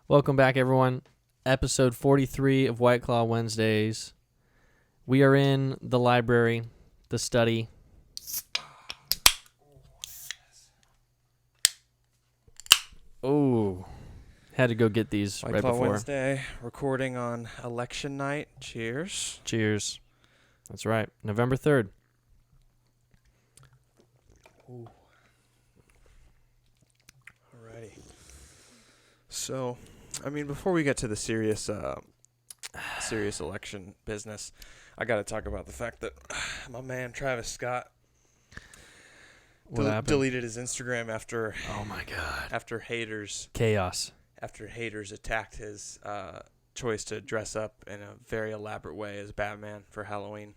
Welcome back, everyone. Episode 43 of White Claw Wednesdays. We are in the library, the study. Oh, had to go get these White right Claw before. Wednesday, recording on election night. Cheers. Cheers. That's right. November 3rd. Ooh. Alrighty. So, I mean, before we get to the serious election business, I got to talk about the fact that my man Travis Scott What happened? deleted his Instagram after Oh my God. after haters Chaos. attacked his choice to dress up in a very elaborate way as Batman for Halloween.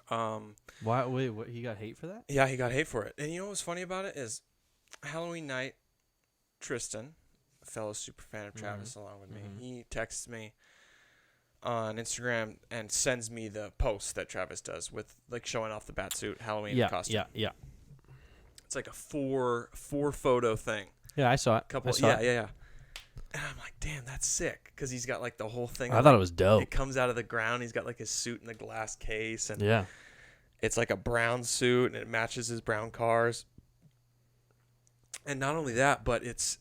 Why? Wait, what? He got hate for that? Yeah, he got hate for it. And you know what's funny about it is Halloween night, Tristan, a fellow super fan of Travis along with me, he texts me on Instagram and sends me the post that Travis does with like showing off the Batsuit Halloween costume. Yeah. It's like a four photo thing. Yeah, I saw it. Yeah. And I'm like, damn, that's sick. Because he's got like the whole thing. I thought it was dope. It comes out of the ground. He's got like his suit in the glass case. And Yeah. it's like a brown suit and it matches his brown cars. And not only that, but it's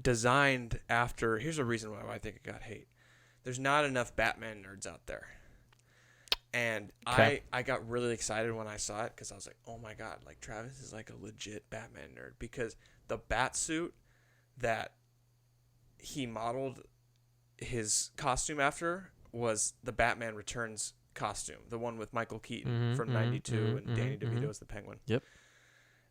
designed after. Here's a reason why I think it got hate. There's not enough Batman nerds out there. And okay. I got really excited when I saw it because I was like, oh my God, like Travis is like a legit Batman nerd. Because the bat suit that he modeled his costume after was the Batman Returns costume, the one with Michael Keaton from 92 and Danny DeVito as the Penguin. Yep.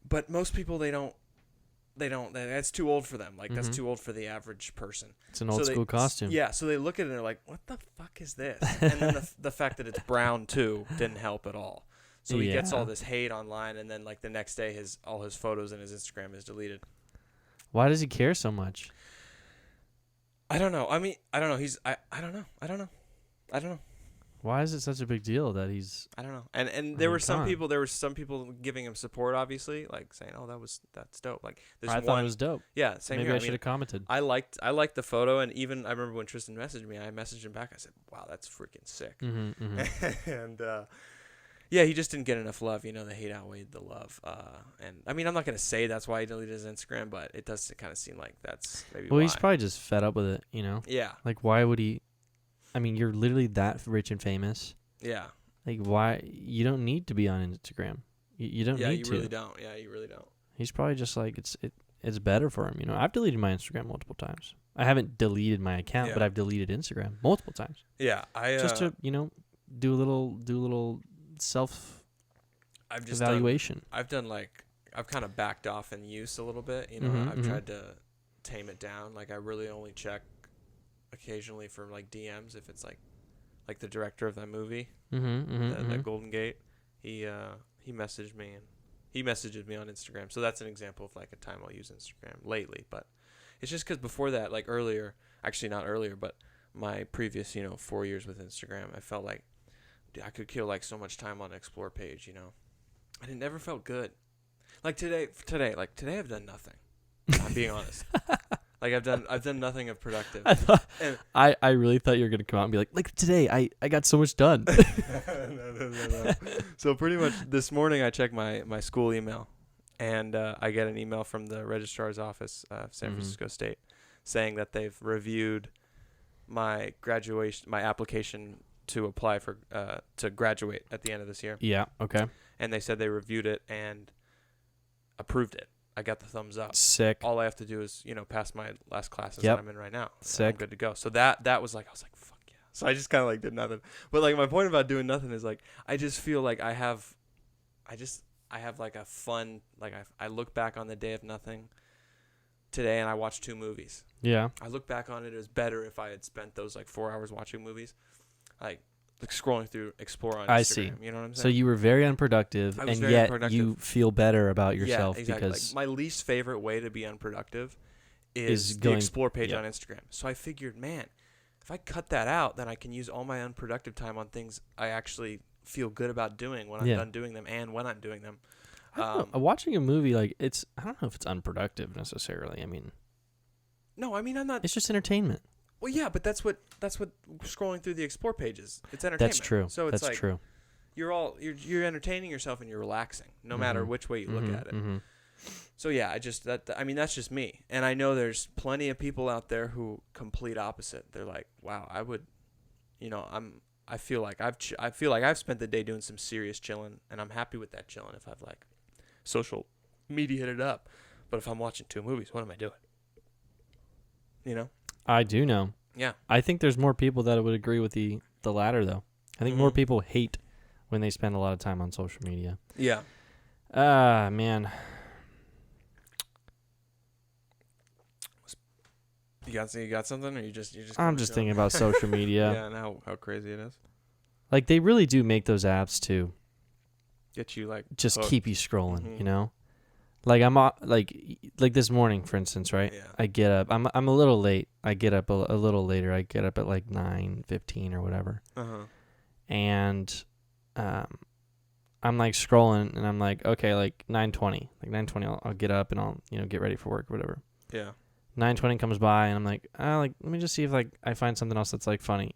But most people, that's too old for them. Like, that's too old for the average person. It's an old school costume. Yeah, so they look at it and they're like, what the fuck is this? And then the fact that it's brown, too, didn't help at all. So he gets all this hate online, and then, like, the next day, all his photos and his Instagram is deleted. Why does he care so much? I don't know. I mean, I don't know. I don't know. Why is it such a big deal that he's... I don't know. And there were some people giving him support, obviously, like saying, "Oh, that's dope." Like I thought it was dope. Yeah, same Maybe here. I should have commented. I liked the photo, and even I remember when Tristan messaged me, I messaged him back. I said, "Wow, that's freaking sick." And yeah, he just didn't get enough love. You know, the hate outweighed the love. And I mean, I'm not gonna say that's why he deleted his Instagram, but it does kind of seem like that's maybe. Well, why. he's probably just fed up with it. You know. Yeah. Like, why would he? I mean, you're literally that rich and famous. Yeah. Like, why? You don't need to be on Instagram. You don't need to. Yeah, you really don't. Yeah, you really don't. He's probably just like, it's better for him. You know, I've deleted my Instagram multiple times. I haven't deleted my account, but I've deleted Instagram multiple times. Yeah, just to, you know, do a little self evaluation. I've kind of backed off in use a little bit. You know, I've tried to tame it down. Like, I really only check occasionally for like DMs if it's like the director of that movie, that Golden Gate. He messaged me, and he messages me on Instagram. So that's an example of like a time I'll use Instagram lately. But it's just because before that, like earlier, actually not earlier, but my previous 4 years with Instagram, I felt like I could kill like so much time on the Explore page, and it never felt good. Like today I've done nothing. I'm being honest. Like I've done nothing of productive. I really thought you were gonna come out and be like today I got so much done. No. So pretty much this morning I checked my school email, and I get an email from the registrar's office of San Francisco State saying that they've reviewed my application to apply for to graduate at the end of this year. Yeah. Okay. And they said they reviewed it and approved it. I got the thumbs up. Sick. All I have to do is, pass my last classes that I'm in right now. Sick. I'm good to go. So that was like, I was like, fuck yeah. So I just kind of like did nothing. But like my point about doing nothing is like, I just feel like I have like a fun, like I look back on the day of nothing today and I watched 2 movies. Yeah. I look back on it as better if I had spent those like 4 hours watching movies. Like scrolling through Explore on Instagram. I see. You know what I'm saying? So you were very unproductive, and yet you feel better about yourself exactly. because like my least favorite way to be unproductive is the Explore page on Instagram. So I figured, man, if I cut that out, then I can use all my unproductive time on things I actually feel good about doing when I'm done doing them and when I'm doing them. Watching a movie, like I don't know if it's unproductive necessarily. I mean, No, I mean I'm not. It's just entertainment. Well, yeah, but that's what scrolling through the explore pages. It's entertainment. That's true. So it's that's true. You're entertaining yourself and you're relaxing, no matter which way you look at it. Mm-hmm. So yeah, that's just me, and I know there's plenty of people out there who complete opposite. They're like, wow, I would, I feel like I've spent the day doing some serious chilling, and I'm happy with that chilling if I've like social media it up. But if I'm watching 2 movies, what am I doing? I do know. Yeah. I think there's more people that would agree with the latter, though. I think more people hate when they spend a lot of time on social media. Yeah. Man. You got something, or you just? I'm just thinking about social media. Yeah, and how crazy it is. Like, they really do make those apps to Get you like just hooked. keep you scrolling, Mhm. Like I'm like this morning, for instance, right? Yeah. I get up. I'm a little late. I get up a little later. I get up at like 9:15 or whatever. And I'm like scrolling, and I'm like, okay, like 9:20. Like 9:20, I'll get up and I'll get ready for work or whatever. Yeah. 9:20 comes by, and I'm like, let me just see if like I find something else that's like funny,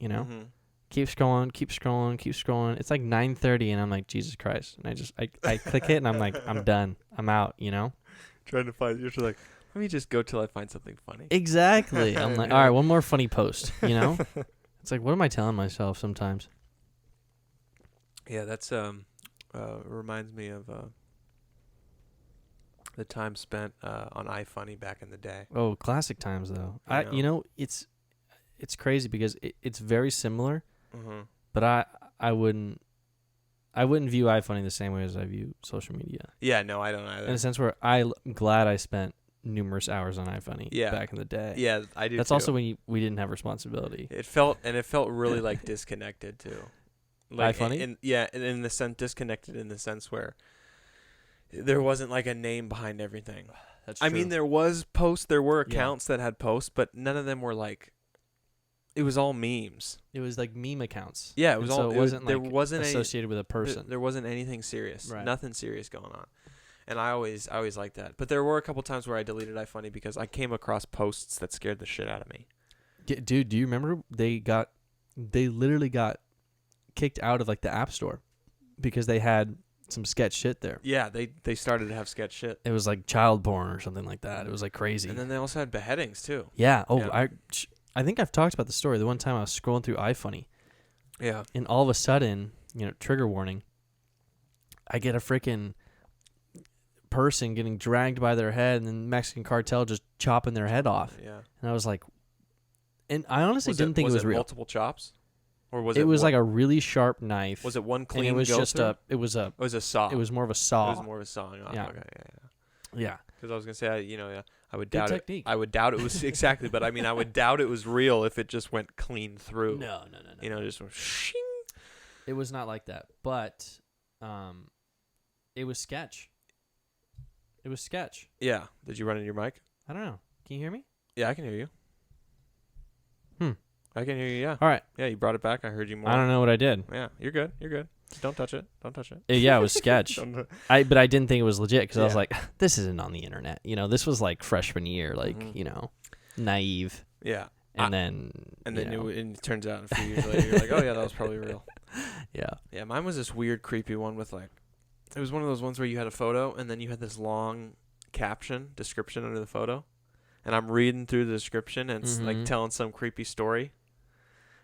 Keep scrolling. It's like 9:30, and I'm like, Jesus Christ. And I click it, and I'm like, I'm done. I'm out, Trying to find. You're just like, let me just go till I find something funny. Exactly. I'm like, all right, one more funny post, It's like, what am I telling myself sometimes? Yeah, that's reminds me of the time spent on iFunny back in the day. Oh, classic times though. I know. It's crazy because it's very similar, but I wouldn't view iFunny the same way as I view social media. Yeah, no, I don't either. In a sense where I'm glad I spent numerous hours on iFunny back in the day. Yeah, I do. That's too. also when we didn't have responsibility. It felt really like disconnected too. Like iFunny? In the sense disconnected in the sense where there wasn't like a name behind everything. That's true. I mean, there were accounts that had posts, but none of them were like. It was all memes. It was like meme accounts. Yeah, it was all. So it wasn't there like wasn't associated with a person. There wasn't anything serious. Right. Nothing serious going on. And I always liked that. But there were a couple times where I deleted iFunny because I came across posts that scared the shit out of me. Dude, do you remember they literally got kicked out of like the App Store because they had some sketch shit there. Yeah, they started to have sketch shit. It was like child porn or something like that. It was like crazy. And then they also had beheadings too. Yeah. Oh, Yeah. I think I've talked about the story. The one time I was scrolling through iFunny, Yeah. and all of a sudden, trigger warning, I get a freaking person getting dragged by their head, and then Mexican cartel just chopping their head off. Yeah. And I was like, and I honestly didn't think it was real. Multiple chops? Or was it was like a really sharp knife. Was it one clean? And it was go just through? It was a saw. It was more of a saw. It was more of a sawing off. Yeah. Okay, Yeah. Because I was gonna say, I would Good doubt technique. it. I would doubt it was exactly, but I mean, I would doubt it was real if it just went clean through. No. Just went shing. It was not like that, but it was sketch. It was sketch. Yeah. Did you run in your mic? I don't know. Can you hear me? Yeah, I can hear you. I can hear you. Yeah. All right. Yeah, you brought it back. I heard you more. I don't know what I did. Yeah, you're good. You're good. Just don't touch it. Don't touch it. Yeah, it was sketch. Don't- But I didn't think it was legit because I was Yeah. like, this isn't on the internet. This was like freshman year, like Mhm. Naive. Yeah. And then It turns out a few years later, you're like, oh yeah, that was probably real. Yeah. Yeah, mine was this weird, creepy one with like, it was one of those ones where you had a photo and then you had this long description under the photo, and I'm reading through the description and it's like telling some creepy story,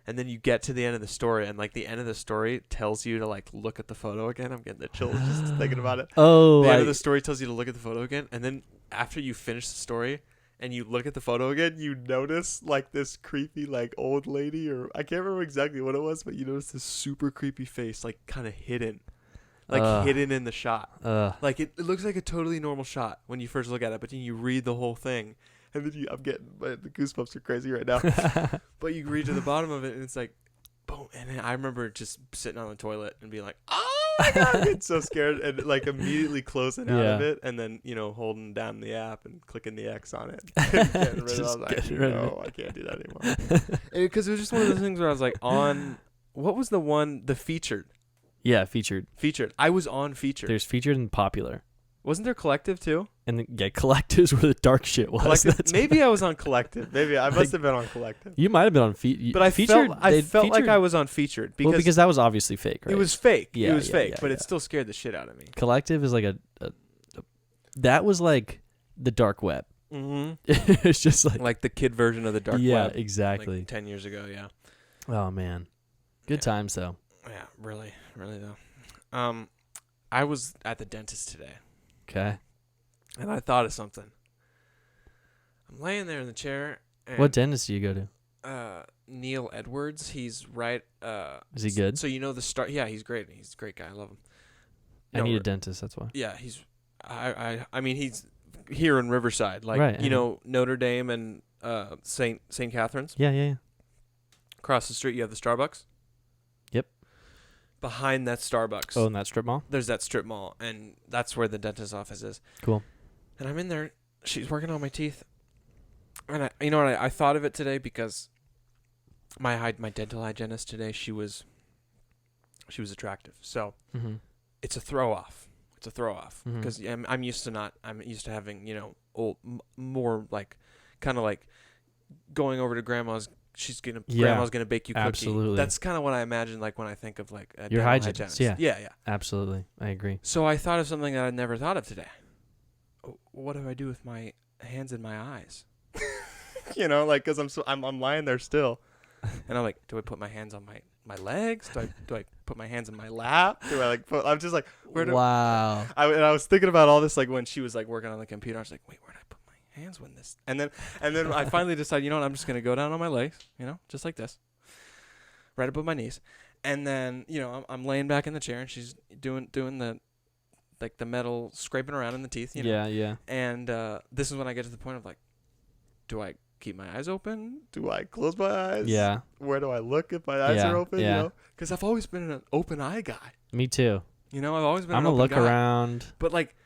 and then you get to the end of the story and like the end of the story tells you to like look at the photo again. I'm getting the chills just thinking about it. Oh, The end of the story tells you to look at the photo again, and then after you finish the story and you look at the photo again, you notice like this creepy like old lady, or I can't remember exactly what it was, but you notice this super creepy face like kind of hidden. Like hidden in the shot. Like it looks like a totally normal shot when you first look at it, but then you read the whole thing, and then I'm getting the goosebumps are crazy right now. But you read to the bottom of it, and it's like, boom. And then I remember just sitting on the toilet and being like, oh my God, I'm getting so scared, and like immmmediately closing out of it, and then holding down the app and clicking the X on it. Getting rid of it. I was like, no, I can't do that anymore. Because it was just one of those things where I was like on, what was the featured? Yeah, featured. Featured. I was on featured. There's featured and popular. Wasn't there Collective too? And Collectives where the dark shit was. Maybe I was on Collective. Maybe I must have been on Collective. You might have been on Featured. But I felt like I was on Featured because that was obviously fake, right? It was fake. Yeah, it was fake, yeah, but it still scared the shit out of me. Collective is like that was like the dark web. Mm-hmm. It's just like the kid version of the dark web. Yeah, exactly. Like 10 years ago, yeah. Oh man, good times though. Yeah, really though. I was at the dentist today. Okay. And I thought of something. I'm laying there in the chair. And, what dentist do you go to? Neil Edwards. He's right. Is he good? So you know the start. Yeah, he's great. He's a great guy. I love him. I need a dentist. That's why. Yeah, he's. I mean, he's here in Riverside, like right, you know Notre Dame and Saint Catherine's. Yeah. Across the street, you have the Starbucks. Yep. Behind that Starbucks. Oh, in that strip mall? There's that strip mall, and that's where the dentist's office is. Cool. And I'm in there. She's working on my teeth. And I thought of it today because my dental hygienist today, she was attractive. So it's a throw off. Because I'm used to having, more like kind of like going over to grandma's. Grandma's gonna bake you cookie. Absolutely. That's kind of what I imagine like when I think of like a your hygienist. Yeah. Absolutely, I agree. So I thought of something that I'd never thought of today. What do I do with my hands and my eyes? Because I'm lying there still, and I'm like, do I put my hands on my legs? Do I put my hands in my lap? Do I I'm just like, where do? Wow. I was thinking about all this like when she was like working on the computer. I was like, wait, where did I put my hands when this? And then I finally decided, what, I'm just gonna go down on my legs, just like this, right above my knees, and then I'm laying back in the chair and she's doing the like the metal scraping around in the teeth. Yeah. And this is when I get to the point of like, do I keep my eyes open? Do I close my eyes? Yeah. Where do I look if my eyes are open? Yeah. Because I've always been an open eye guy. Me too. I've always been. I'm gonna look around. But like,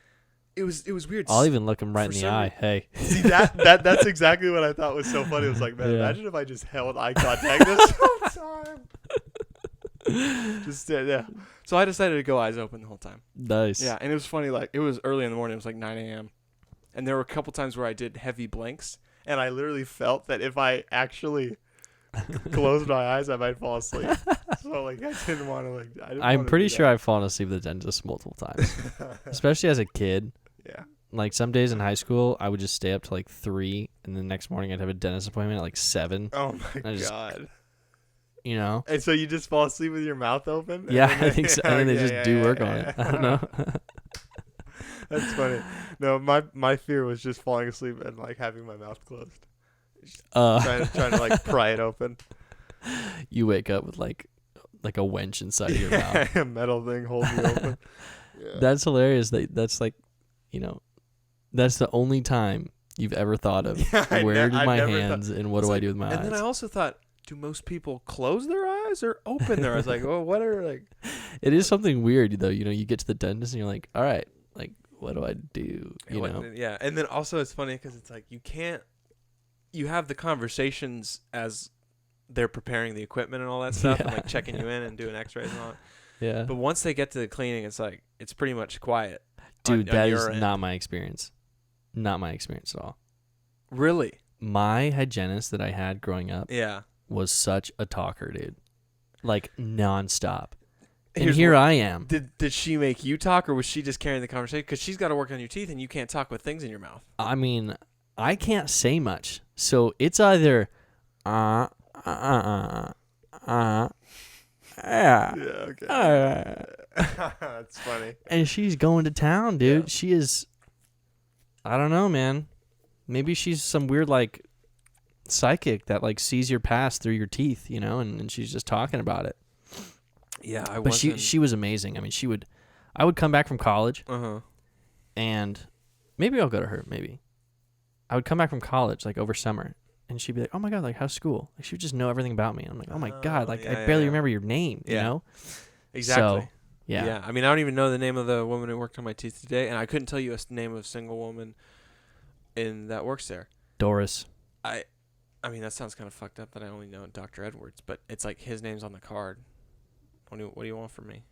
it was weird. I'll even look him right in the eye. Hey. See that's exactly what I thought was so funny. It was like, man, imagine if I just held eye contact this whole time. Just yeah. So I decided to go eyes open the whole time. Nice. Yeah, and it was funny. Like it was early in the morning. It was like 9 a.m. And there were a couple times where I did heavy blinks, and I literally felt that if I actually closed my eyes, I might fall asleep. So like I didn't want to I'm pretty sure I've fallen asleep at the dentist multiple times, especially as a kid. Yeah. Like some days in high school, I would just stay up to like 3, and the next morning I'd have a dentist appointment at like 7. Oh my god. And so you just fall asleep with your mouth open? Yeah, I think so. And then they just do work on it. I don't know. That's funny. No, my fear was just falling asleep and like having my mouth closed. Trying to like pry it open. You wake up with like a wench inside of your mouth. A metal thing holding you open. Yeah. That's hilarious. That's like, that's the only time you've ever thought of where do my hands and what do I do with my eyes? And then I also thought, do most people close their eyes or open their eyes? Like, well, what are like? It is something weird though. You get to the dentist and you're like, all right, like, what do I do? Yeah. And then also it's funny because it's like you have the conversations as they're preparing the equipment and all that stuff and like checking you in and doing x-rays and all that. Yeah. But once they get to the cleaning, it's like, it's pretty much quiet. Dude, that is not my experience. Not my experience at all. Really? My hygienist that I had growing up was such a talker, dude. Like, nonstop. And here I am. Did she make you talk, or was she just carrying the conversation? Because she's got to work on your teeth, and you can't talk with things in your mouth. I mean, I can't say much. So it's either, yeah. Okay. That's funny. And she's going to town, dude. Yeah. She is, I don't know, man. Maybe she's some weird, like, psychic that, like, sees your past through your teeth, and she's just talking about it. Yeah, But she was amazing. I mean, I would come back from college, and maybe I'll go to her, maybe. I would come back from college, like, over summer, and she'd be like, oh, my God, like, how's school? Like, she would just know everything about me. And I'm like, oh, my God, like, I barely remember your name, you know? Exactly. So, yeah. I mean, I don't even know the name of the woman who worked on my teeth today, and I couldn't tell you a name of a single woman that works there. Doris. I mean, that sounds kind of fucked up that I only know Dr. Edwards, but it's like his name's on the card. What do you want from me?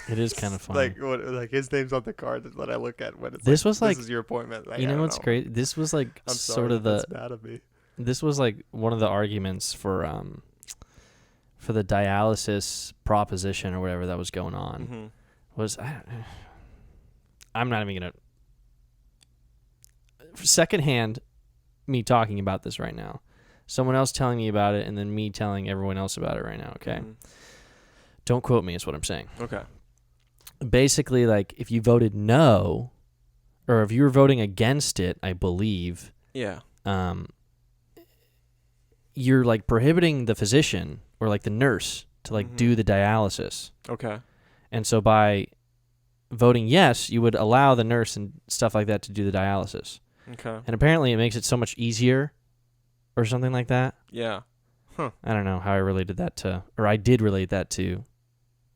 It is kind of funny. Like his name's on the card that I look at when it's this was like this is your appointment. Like, you know what's great? This was like I'm sort sorry of the. that's bad of me. This was like one of the arguments for the dialysis proposition or whatever that was going on. Mm-hmm. Was I'm not even gonna secondhand me talking about this right now. Someone else telling me about it, and then me telling everyone else about it right now. Okay, Don't quote me. Is what I'm saying. Okay. Basically, like if you voted no, or if you were voting against it, I believe. Yeah. You're like prohibiting the physician or like the nurse to like do the dialysis. Okay. And so by voting yes, you would allow the nurse and stuff like that to do the dialysis. Okay. And apparently it makes it so much easier or something like that. Yeah. Huh. I don't know how I related that to, or I did relate that to,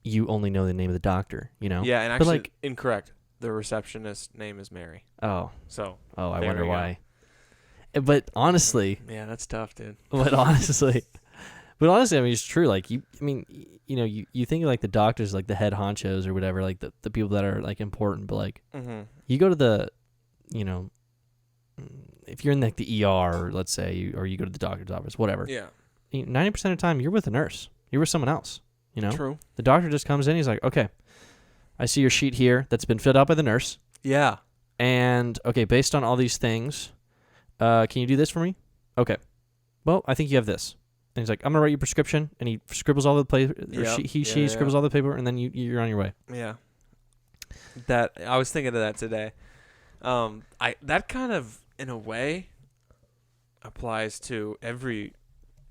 you only know the name of the doctor, you know? Yeah, and actually, but like, incorrect. The receptionist's name is Mary. Oh. So. Oh, I wonder why. But honestly. Yeah, that's tough, dude. But honestly, I mean, it's true. Like, you think of like the doctors, like the head honchos or whatever, like the people that are like important, but like, you go to the, if you're in like the ER, let's say, or you go to the doctor's office, whatever. Yeah. 90% of the time, you're with a nurse. You're with someone else, you know? True. The doctor just comes in. He's like, okay, I see your sheet here that's been filled out by the nurse. Yeah. And, okay, based on all these things, can you do this for me? Okay. Well, I think you have this. And he's like, I'm going to write you a prescription. And he scribbles all the paper. She scribbles all the paper, and then you're on your way. Yeah. I was thinking of that today. That kind of, in a way, applies to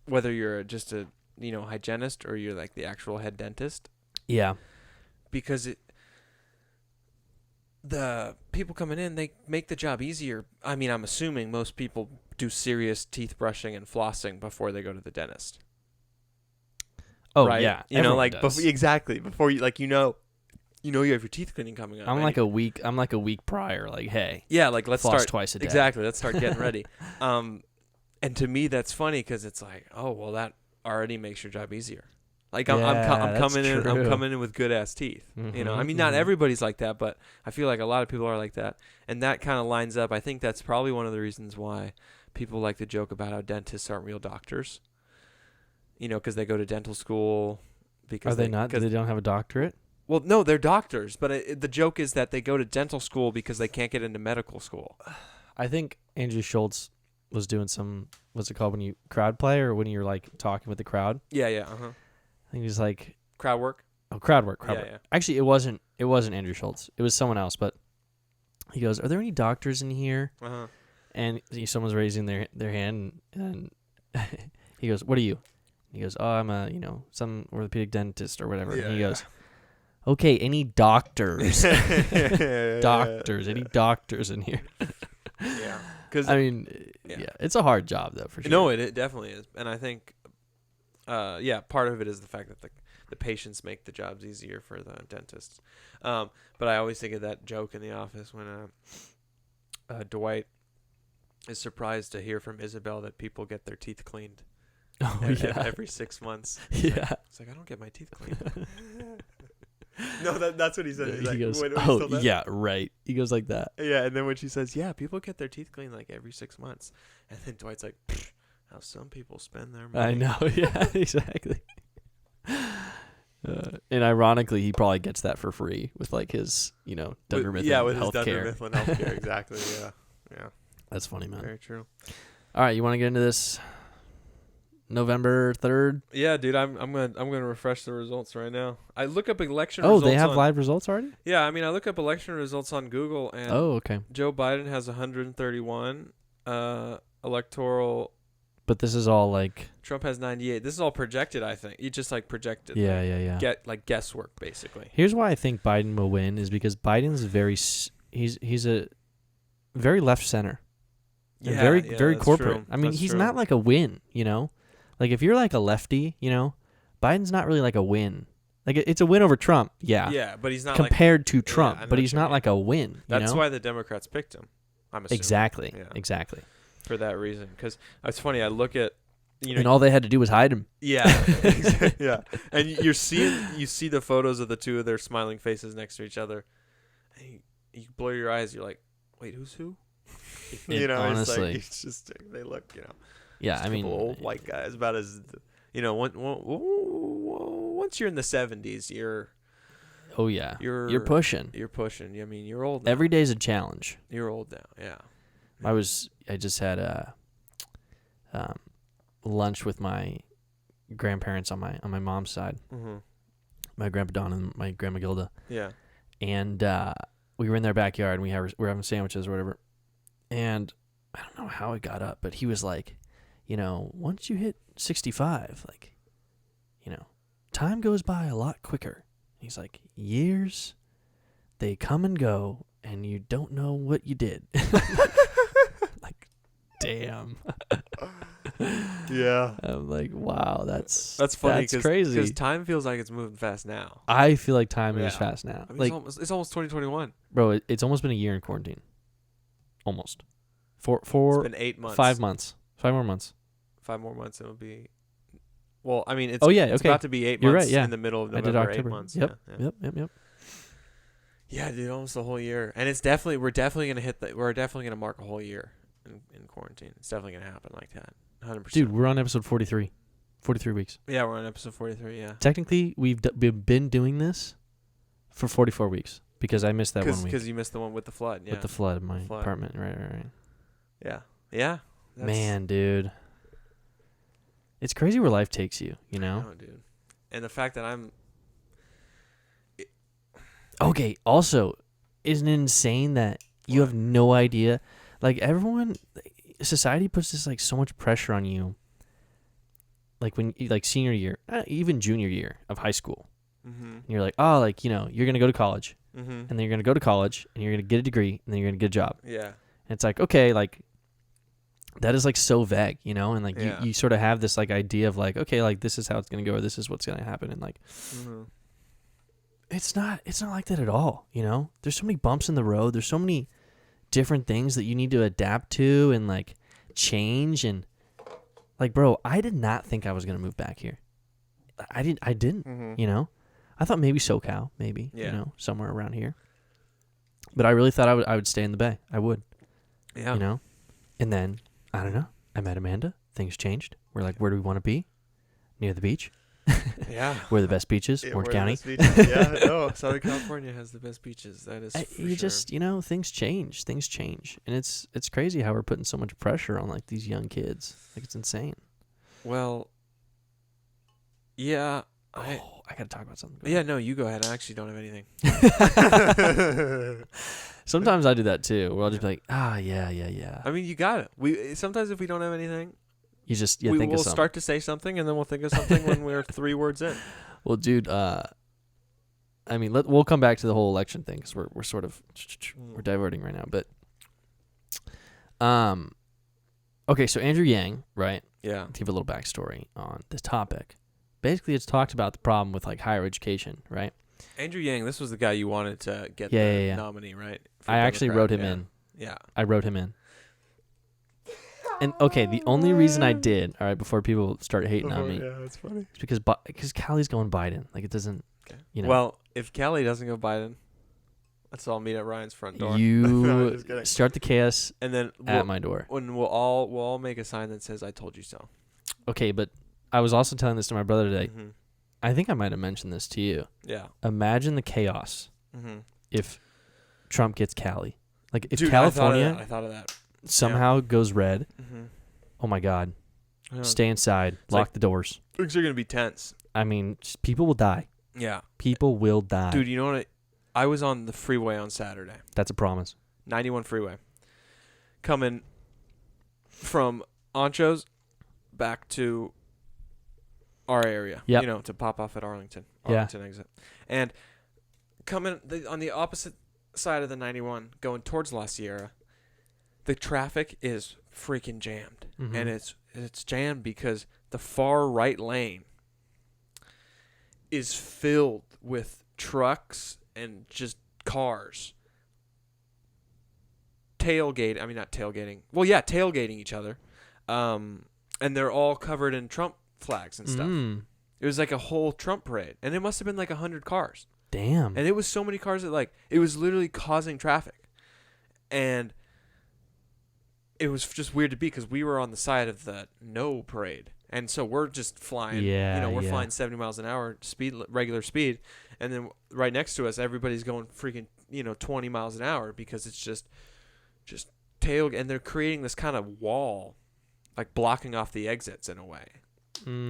whether you're just a hygienist or you're like the actual head dentist. Yeah. Because the people coming in, they make the job easier. I mean, I'm assuming most people do serious teeth brushing and flossing before they go to the dentist. Oh, right? yeah. Exactly. Before you you have your teeth cleaning coming up. I'm like a week prior, like, hey. Yeah, like let's floss start twice a day. Exactly. Let's start getting ready. And to me that's funny because it's like, oh, well, that already makes your job easier. Like I'm coming in with good ass teeth. Mm-hmm, I mean, not everybody's like that, but I feel like a lot of people are like that, and that kind of lines up. I think that's probably one of the reasons why people like to joke about how dentists aren't real doctors. Because they go to dental school. Because are they not? Because they don't have a doctorate? Well, no, they're doctors, but the joke is that they go to dental school because they can't get into medical school. I think Andrew Schultz was doing some, what's it called when you crowd play or when you're like talking with the crowd? Yeah, I think he was like crowd work. Oh, crowd work. Yeah. Actually, it wasn't Andrew Schultz. It was someone else. But he goes, "Are there any doctors in here?" And someone's raising their hand, and he goes, "What are you?" And he goes, "Oh, I'm a some orthopedic dentist or whatever." Yeah, and he goes, "Okay, any doctors? Doctors? Any doctors in here?" Yeah, because I mean, yeah, it's a hard job though for sure. No, it definitely is, and I think, part of it is the fact that the patients make the jobs easier for the dentists. But I always think of that joke in The Office when Dwight is surprised to hear from Isabel that people get their teeth cleaned. Every 6 months. It's like I don't get my teeth cleaned. No, that's what he said. He goes, right. He goes like that. Yeah, and then when she says, yeah, people get their teeth cleaned like every 6 months. And then Dwight's like, how some people spend their money. I know, yeah, exactly. And ironically, he probably gets that for free with like his, Dunder Mifflin healthcare. With his Dunder Mifflin healthcare, exactly, yeah. That's funny, man. Very true. All right, you want to get into this November 3rd? Yeah, dude, I'm gonna refresh the results right now. I look up election results. Oh, they have live results already? Yeah, I mean, I look up election results on Google, and okay. Joe Biden has 131 electoral. But this is all like Trump has 98. This is all projected, I think. You just like projected. Yeah. Get like guesswork basically. Here's why I think Biden will win is because Biden's he's a very left center. And very corporate. True. I mean, that's he's true. not like a win, Like if you're like a lefty, Biden's not really like a win. Like it's a win over Trump, yeah. Yeah, but he's not compared to Trump, but he's not like a win. That's why the Democrats picked him. I'm assuming. Exactly. Yeah. Exactly. For that reason, because it's funny. I look at and all they had to do was hide him. Yeah. Yeah. And you see the photos of the two of their smiling faces next to each other. And you blur your eyes. You're like, wait, who's who? Honestly, it's just they look, Yeah, I mean, old white guys, about as, once you're in the 70s, you're. Oh yeah, you're pushing. You're pushing. I mean, you're old now. Every day's a challenge. You're old now. Yeah. I just had a lunch with my grandparents on my mom's side. Mm-hmm. My grandpa Don and my grandma Gilda. Yeah. And we were in their backyard and we were having sandwiches or whatever. And I don't know how it got up, but he was like, once you hit 65, like, time goes by a lot quicker. He's like, years, they come and go, and you don't know what you did. Like, damn. Yeah. I'm like, wow, that's funny. That's crazy. Because time feels like it's moving fast now. I feel like time is fast now. I mean, it's almost 2021. Bro, it's almost been a year in quarantine. Almost. It's been 8 months. 5 months. 5 more months. 5 more months, it'll be. Well, I mean, it's about to be 8 You're months right, yeah. in the middle of I November. did October. 8 months. Yep. Yeah. Yep. Yeah, dude, almost the whole year, and we're definitely gonna mark a whole year in quarantine. It's definitely gonna happen like that, 100%. Dude, we're on episode 43. 43 weeks. Yeah, we're on episode 43. Yeah. Technically, we've been doing this for 44 weeks because I missed that 1 week. Because you missed the one with the flood. Yeah. With the flood in my apartment. Right. Yeah. Yeah. Man, dude. It's crazy where life takes you, I know, dude. And the fact that I'm... Okay, also, isn't it insane that you have no idea? Like, society puts this, like, so much pressure on you. Like, when, like, senior year, even junior year of high school. Mm-hmm. And you're like, oh, like, you're going to go to college. Mm-hmm. And then you're going to go to college, and you're going to get a degree, and then you're going to get a job. Yeah. And it's like, okay, like... That is like so vague, and like you sort of have this like idea of like, okay, like this is how it's gonna go, or this is what's gonna happen, and like it's not like that at all. There's so many bumps in the road. There's so many different things that you need to adapt to and like change. And like, bro, I did not think I was gonna move back here. I didn't. Mm-hmm. I thought maybe SoCal, somewhere around here. But I really thought I would stay in the Bay. I would. Yeah. And then. I don't know. I met Amanda. Things changed. We're like, where do we want to be? Near the beach. Yeah. Where are the best beaches? Orange County. Yeah. No, Southern California has the best beaches. That is for sure. Just, things change. Things change. And it's crazy how we're putting so much pressure on like these young kids. Like it's insane. Well, yeah. I got to talk about something. Yeah, no, you go ahead. I actually don't have anything. Sometimes I do that too, where I'll just be like, yeah. I mean, you got it. Sometimes if we don't have anything, you just think of something. We'll start to say something, and then we'll think of something when we're 3 words in. Well, dude, I mean, we'll come back to the whole election thing because we're sort of we're diverting right now, but okay, so Andrew Yang, right? Yeah. To give a little backstory on this topic. Basically, it's talked about the problem with like higher education, right? Andrew Yang, this was the guy you wanted to get nominee, right? I actually wrote him in. Yeah. I wrote him in. And okay, the only reason I did, all right, before people start hating on me, that's funny. is because Callie's going Biden. Like it doesn't, Well, if Callie doesn't go Biden, let's all meet at Ryan's front door. You start the chaos, and then at my door. When we'll all make a sign that says "I told you so." Okay, but I was also telling this to my brother today. Mm-hmm. I think I might have mentioned this to you. Yeah. Imagine the chaos if Trump gets Cali. Like if Dude, California I thought of that. somehow goes red. Oh my God. Stay inside. Lock the doors. Things are going to be tense. I mean, people will die. Yeah. People will die. Dude, you know what? I was on the freeway on Saturday. That's a promise. 91 freeway. Coming from Ancho's back to our area. Yep. To pop off at Arlington exit. And coming on the opposite side of the 91, going towards La Sierra, the traffic is freaking jammed. Mm-hmm. And it's jammed because the far right lane is filled with trucks and just cars. Tailgating each other. And and they're all covered in Trump flags and stuff. It was like a whole Trump parade, and it must have been like 100 cars. Damn. And it was so many cars that like it was literally causing traffic, and it was just weird to be because we were on the side of the no parade, and so we're just flying. We're flying 70 miles an hour speed, regular speed, and then right next to us, everybody's going freaking 20 miles an hour because it's just tail, and they're creating this kind of wall, like blocking off the exits in a way.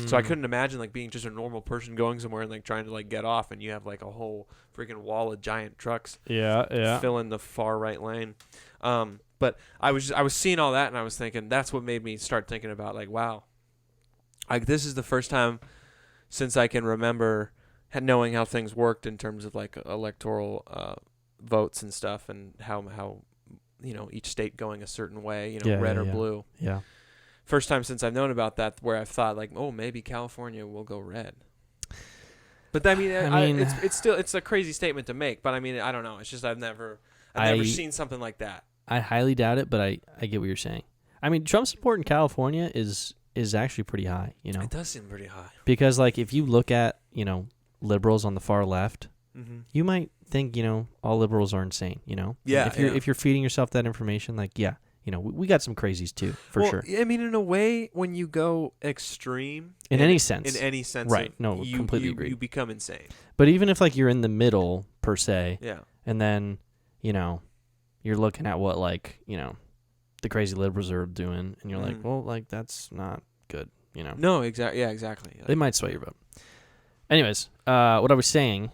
So I couldn't imagine like being just a normal person going somewhere and like trying to like get off, and you have like a whole freaking wall of giant trucks filling the far right lane. But I was seeing all that, and I was thinking that's what made me start thinking about like, wow, like this is the first time since I can remember knowing how things worked in terms of like electoral votes and stuff, and how each state going a certain way, red or blue. Yeah. First time since I've known about that where I've thought like, oh, maybe California will go red. But I mean, it's a crazy statement to make. But I mean, I don't know. It's just I've never seen something like that. I highly doubt it, but I get what you're saying. I mean, Trump's support in California is actually pretty high. It does seem pretty high. Because like if you look at liberals on the far left, you might think all liberals are insane. Yeah. If you're feeding yourself that information, like we got some crazies too, for sure. I mean, in a way, when you go extreme... In any sense. Right. Completely agree. You become insane. But even if, like, you're in the middle, per se, yeah, and then, you're looking at what, like, the crazy liberals are doing, and you're like, well, like, that's not good, No, exactly. Yeah, exactly. They might sway your vote. Anyways, what I was saying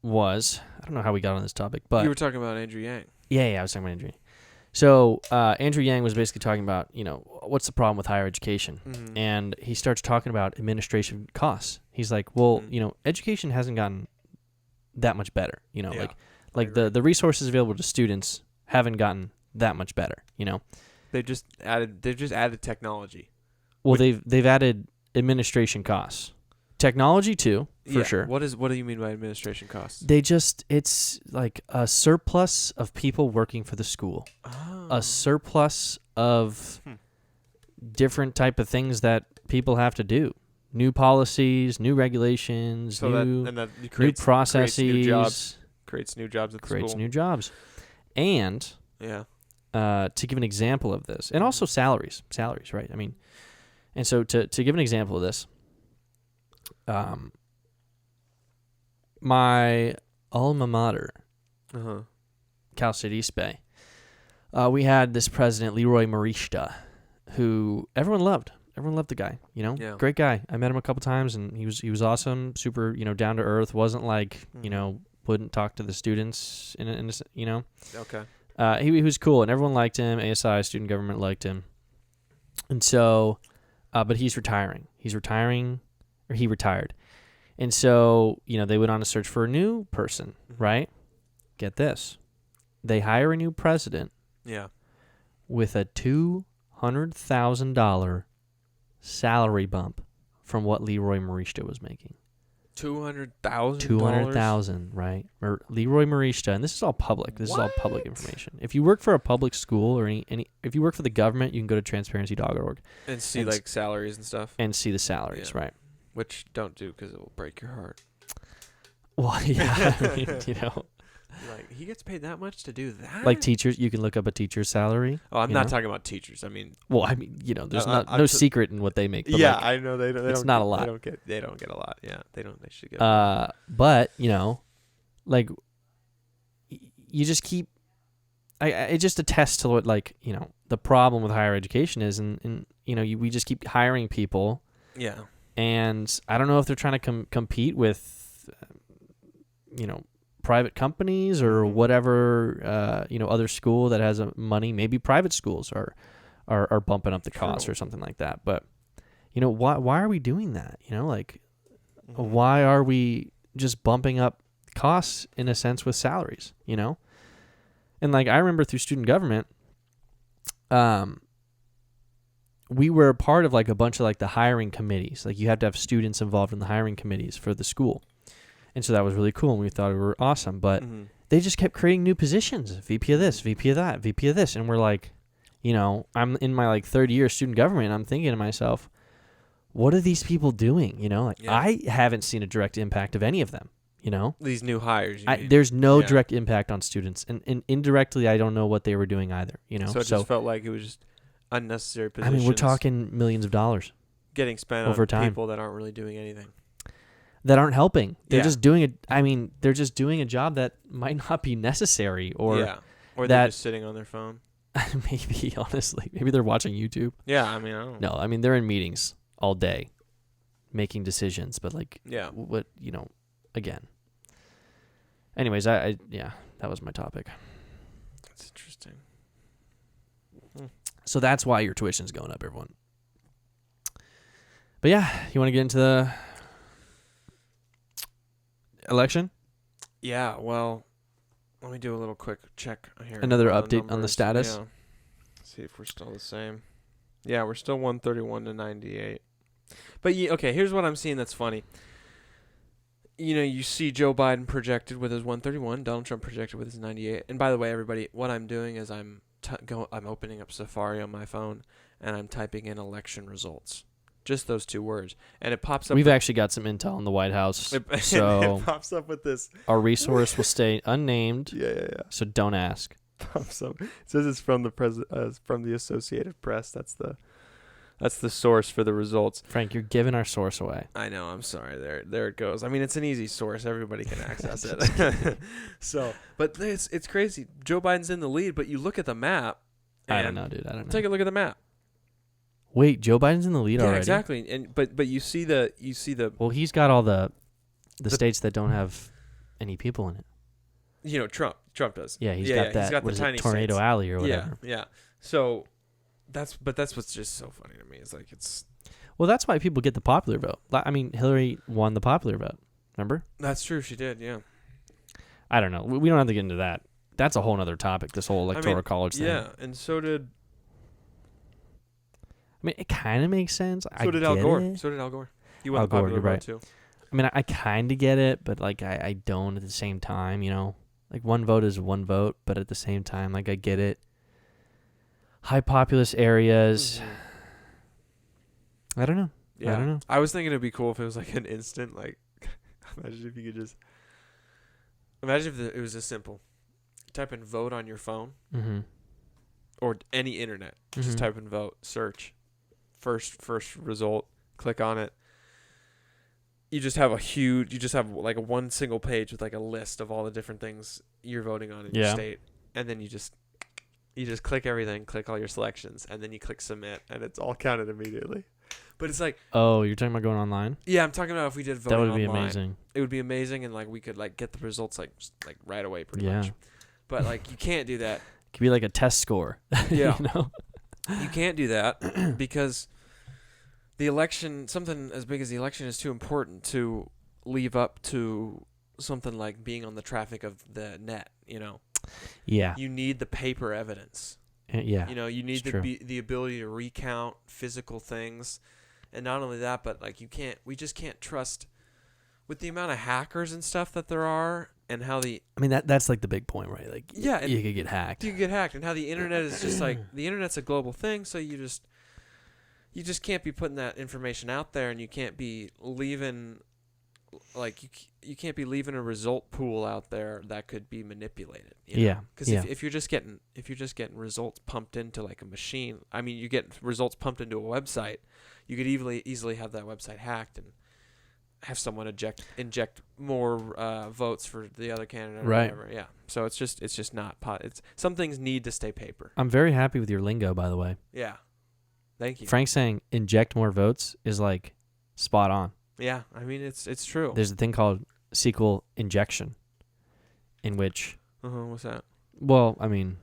was... I don't know how we got on this topic, but... You were talking about Andrew Yang. Yeah, I was talking about Andrew Yang. So Andrew Yang was basically talking about, what's the problem with higher education? And he starts talking about administration costs. He's like, well, education hasn't gotten that much better. Like the resources available to students haven't gotten that much better. They've just added technology. Well, they've added administration costs. Technology too, for sure. What do you mean by administration costs? It's like a surplus of people working for the school. Oh. A surplus of different type of things that people have to do. New policies, new regulations, new processes. Creates new jobs at the school. Creates new jobs. And to give an example of this, and also salaries, right? I mean, and so to give an example of this, my alma mater, Cal State East Bay, we had this president, Leroy Marishta, who everyone loved. Everyone loved the guy, great guy. I met him a couple times, and he was awesome, super, down to earth. Wasn't like, wouldn't talk to the students Okay. He was cool, and everyone liked him. ASI, student government, liked him. And so, but he retired. And so, they went on to search for a new person, right? Get this. They hire a new president. Yeah. With a $200,000 salary bump from what Leroy Marishta was making. $200,000, right? Leroy Marishta, and this is all public. This is all public information. If you work for a public school or if you work for the government, you can go to transparency.org and see like salaries and stuff. And see the salaries, right? Which don't do because it will break your heart. Well, yeah, I mean, like he gets paid that much to do that. Like teachers, you can look up a teacher's salary. Oh, I'm not talking about teachers. I mean, there's no secret in what they make. But yeah, I know they don't. It's not a lot. They don't get a lot. Yeah, they don't. They should get. But like you just keep. It just attests to what the problem with higher education is, and we just keep hiring people. Yeah. And I don't know if they're trying to compete with, private companies or whatever, other school that has money. Maybe private schools are bumping up the cost or something like that. But, why are we doing that? Why are we just bumping up costs in a sense with salaries? And like I remember through student government, we were a part of like a bunch of like the hiring committees. Like you have to have students involved in the hiring committees for the school. And so that was really cool and we thought we were awesome. But they just kept creating new positions. VP of this, VP of that, VP of this. And we're like, You know, I'm in my like third year of student government. And I'm thinking to myself, what are these people doing? You know, like I haven't seen a direct impact of any of them. You know, these new hires. There's no direct impact on students, and indirectly, I don't know what they were doing either. You know, so it just felt like it was just unnecessary positions. I mean, we're talking millions of dollars getting spent over on time. People that aren't really doing anything, that aren't helping. They're just doing it. I mean, they're just doing a job that might not be necessary, or they're just sitting on their phone. Maybe, honestly, maybe they're watching YouTube. Yeah, I mean, I don't know. No, I mean they're in meetings all day, making decisions. But like, what again. Anyways, I that was my topic. That's interesting. So that's why your tuition's going up, everyone. But yeah, you want to get into the election? Yeah, well, let me do a little quick check here. Another update on the status? Yeah. See if we're still the same. Yeah, we're still 131 to 98. But okay, here's what I'm seeing that's funny. You know, you see Joe Biden projected with his 131, Donald Trump projected with his 98. And by the way, everybody, what I'm doing is I'm opening up Safari on my phone and I'm typing in election results. Just those two words. And it pops up. We've actually got some intel in the White House. So it pops up with this. Our resource will stay unnamed. Yeah. So don't ask. Pops up. It says it's from from the Associated Press. That's the source for the results. Frank, you're giving our source away. I know. I'm sorry. There it goes. I mean, it's an easy source. Everybody can access it. But it's crazy. Joe Biden's in the lead, but you look at the map. I don't know, dude. I don't know. Take a look at the map. Wait, Joe Biden's in the lead already? Yeah, exactly. And but you see the. Well, he's got all the states that don't have any people in it. You know, Trump does. Yeah, he's got that. He's got the tiny Tornado states. Alley or whatever. Yeah. So. That's what's just so funny to me. It's like Well, that's why people get the popular vote. I mean, Hillary won the popular vote. Remember? That's true. She did. Yeah. I don't know. We don't have to get into that. That's a whole other topic. This whole electoral college thing. Yeah, and so did. I mean, it kind of makes sense. So did Al Gore. So did Al Gore. He won the popular vote too. I mean, I kind of get it, but like I don't at the same time. You know, like one vote is one vote, but at the same time, like I get it. High populous areas. I don't know. Yeah. I don't know. I was thinking it'd be cool if it was like an instant. Like, imagine if you could just. Imagine if it was this simple. Type in vote on your phone. Mm-hmm. Or any internet. Just type in vote. Search. First result. Click on it. You just have like a one single page with like a list of all the different things you're voting on in your state. And then you just click everything, click all your selections, and then you click submit, and it's all counted immediately. But it's like... Oh, you're talking about going online? Yeah, I'm talking about if we did voting online. That would be amazing. It would be amazing, and like we could like get the results like right away pretty much. But like you can't do that. It could be like a test score. Yeah. You know? You can't do that because the election, something as big as the election is too important to leave up to something like being on the traffic of the net, you know? Yeah. You need the paper evidence. Yeah. You know, you need the ability to recount physical things. And not only that, but like we just can't trust with the amount of hackers and stuff that there are and how I mean, that's like the big point, right? Like, yeah, you could get hacked. You could get hacked. And how the internet is just like, the internet's a global thing. So you just can't be putting that information out there, and you can't be leaving, like, you can't be leaving a result pool out there that could be manipulated. You know? Yeah. Because if you're just getting results pumped into like a machine, I mean, you get results pumped into a website, you could easily have that website hacked and have someone inject more votes for the other candidate or whatever. Yeah. So it's just not some things need to stay paper. I'm very happy with your lingo, by the way. Yeah. Thank you. Frank saying inject more votes is like spot on. Yeah, I mean it's true. There's a thing called Sql Injection, in which what's that? Well, I mean,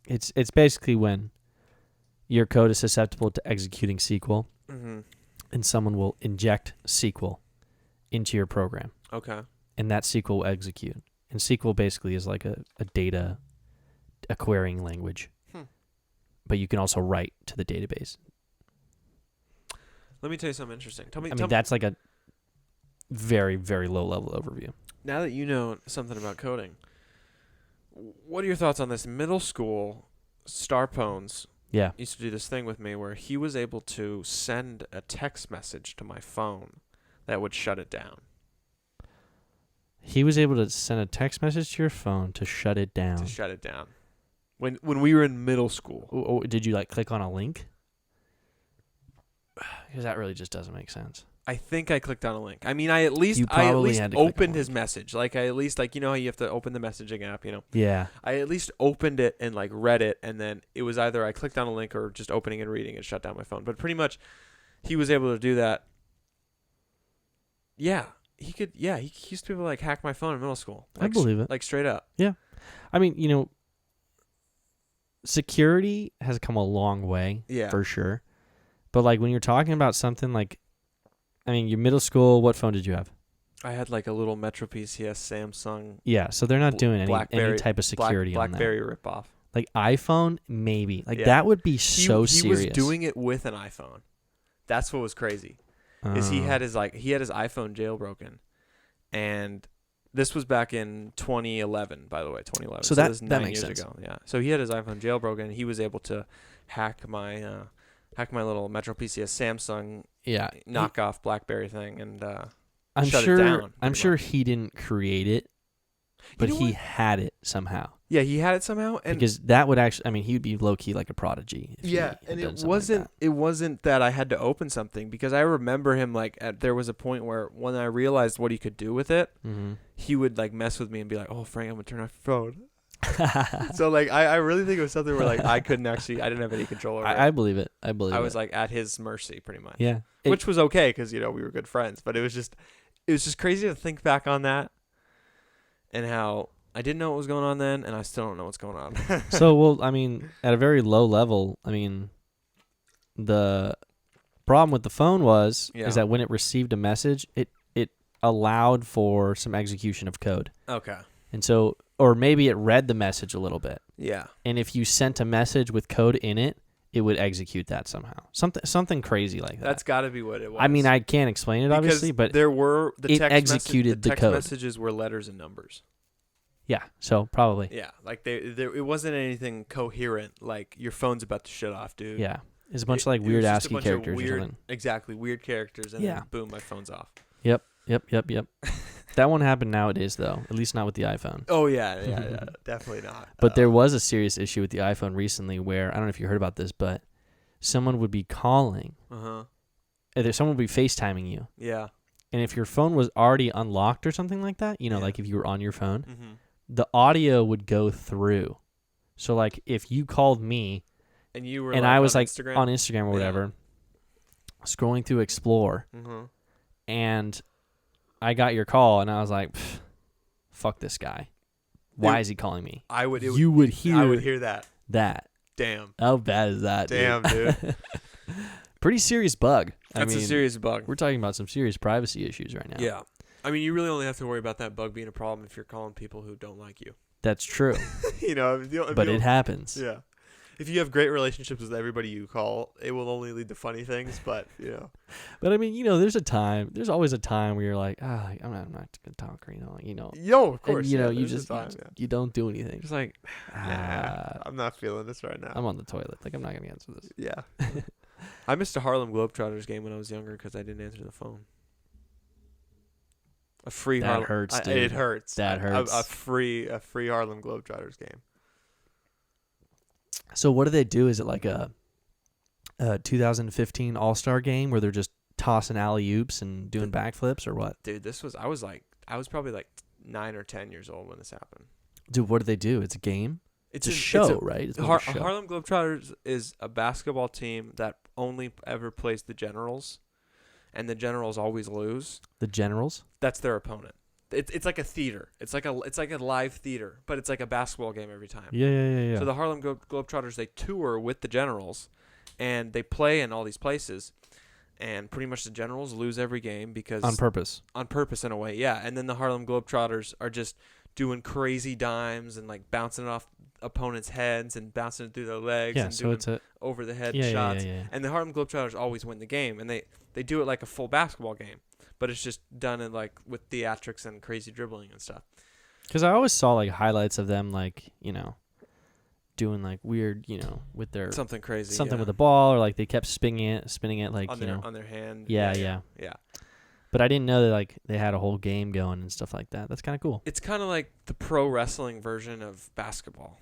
it's basically when your code is susceptible to executing SQL, and someone will inject SQL into your program. Okay. And that SQL will execute. And SQL basically is like a data querying language. But you can also write to the database. Let me tell you something interesting. That's like a very, very low-level overview. Now that you know something about coding, what are your thoughts on this? Middle school, Starpones Yeah. used to do this thing with me where he was able to send a text message to my phone that would shut it down. He was able to send a text message to your phone to shut it down. When we were in middle school. Oh, did you like click on a link? Because that really just doesn't make sense. I think I clicked on a link. I mean, I at least opened his message. Like I at least like, you know how you have to open the messaging app, you know? Yeah. I at least opened it and like read it, and then it was either I clicked on a link or just opening and reading and shut down my phone. But pretty much he was able to do that. Yeah. He could, he used to be able to like hack my phone in middle school. Like, I believe it. Like straight up. Yeah. I mean, you know, security has come a long way, for sure. But like when you're talking about something like, I mean, your middle school, what phone did you have? I had like a little Metro PCS Samsung. Yeah, so they're not doing any type of security on that. BlackBerry ripoff. Like iPhone, maybe. Like that would be so serious. He was doing it with an iPhone. That's what was crazy. Is he had his iPhone jailbroken, and this was back in 2011, by the way, 2011. So that was 9 that makes years sense. ago. Yeah. So he had his iPhone jailbroken, and he was able to hack my little Metro PCS Samsung knockoff BlackBerry thing, and shut it down. I'm sure he didn't create it, but he had it somehow. Yeah, he had it somehow, and because that would actually, I mean, he would be low key like a prodigy. And it wasn't that I had to open something, because I remember him like there was a point where when I realized what he could do with it, he would like mess with me and be like, "Oh, Frank, I'm gonna turn off your phone." So like I really think it was something where like I didn't have any control over it. I believe it. I was like at his mercy pretty much. Yeah, which was okay because we were good friends, but it was just crazy to think back on that and how I didn't know what was going on then, and I still don't know what's going on. So, well, I mean, at a very low level, I mean, the problem with the phone is that when it received a message, it allowed for some execution of code. Okay. And so, or maybe it read the message a little bit. Yeah. And if you sent a message with code in it, it would execute that somehow. Something crazy like that. That's got to be what it was. I mean, I can't explain it, obviously, but there were it executed the code. Messages were letters and numbers. Yeah, so probably. Yeah, like it wasn't anything coherent. Like your phone's about to shut off, dude. Yeah, it's a bunch of like weird ASCII characters or something. Exactly, weird characters, and then boom, my phone's off. Yep. That won't happen nowadays, though. At least not with the iPhone. Oh yeah, definitely not. But there was a serious issue with the iPhone recently, where I don't know if you heard about this, but someone would be calling. Someone would be FaceTiming you. Yeah. And if your phone was already unlocked or something like that, like if you were on your phone. The audio would go through. So like if you called me and you were I was like Instagram? on Instagram or whatever, scrolling through Explore, and I got your call and I was like, fuck this guy. Why is he calling me? I would hear that. Damn. How bad is that? Damn, dude. Pretty serious bug. That's a serious bug. We're talking about some serious privacy issues right now. Yeah. I mean, you really only have to worry about that bug being a problem if you're calling people who don't like you. That's true. But it happens. Yeah. If you have great relationships with everybody you call, it will only lead to funny things, but, But, I mean, there's always a time where you're like, I'm not going to talk, Yo, of course. And, you just, you don't do anything. Just like, I'm not feeling this right now. I'm on the toilet. Like, I'm not going to answer this. Yeah. I missed a Harlem Globetrotters game when I was younger because I didn't answer the phone. That hurts, dude. It hurts. That hurts. A free Harlem Globetrotters game. So what do they do? Is it like a 2015 All-Star game where they're just tossing alley-oops and doing backflips or what? Dude, I was probably like 9 or 10 years old when this happened. Dude, what do they do? It's a game? It's a show, right? It's a show. Harlem Globetrotters is a basketball team that only ever plays the Generals, and the Generals always lose. The Generals? That's their opponent. It's like a theater. It's like a live theater, but it's like a basketball game every time. Yeah. So the Harlem Globetrotters, they tour with the Generals, and they play in all these places, and pretty much the Generals lose every game because on purpose. On purpose, in a way, yeah. And then the Harlem Globetrotters are just doing crazy dimes and like bouncing it off opponents' heads and bouncing it through their legs and so doing it's over the head shots. Yeah. And the Harlem Globetrotters always win the game, and they do it like a full basketball game, but it's just done in like with theatrics and crazy dribbling and stuff. Because I always saw like highlights of them, like doing like weird, with their something crazy, with the ball, or like they kept spinning it like on their hand. Yeah. But I didn't know that like they had a whole game going and stuff like that. That's kind of cool. It's kind of like the pro wrestling version of basketball.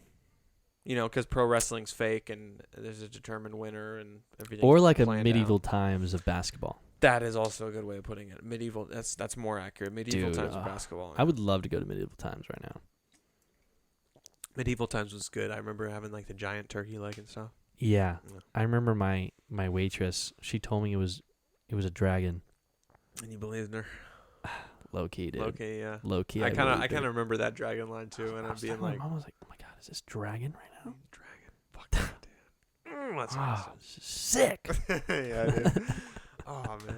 Because pro wrestling's fake and there's a determined winner and everything. Or like a medieval times of basketball. That is also a good way of putting it. Medieval. That's more accurate. Medieval times of basketball. I would love to go to medieval times right now. Medieval times was good. I remember having like the giant turkey leg and stuff. Yeah. I remember my waitress. She told me it was a dragon. And you believed in her. Low key, dude. Low key, yeah. Low key. I kind of remember that dragon line too, and I'm being like, Mom was like, "Oh my god, is this dragon right now?" Dragon. Fuck that, dude. That's awesome. Sick. Yeah, dude. Oh man.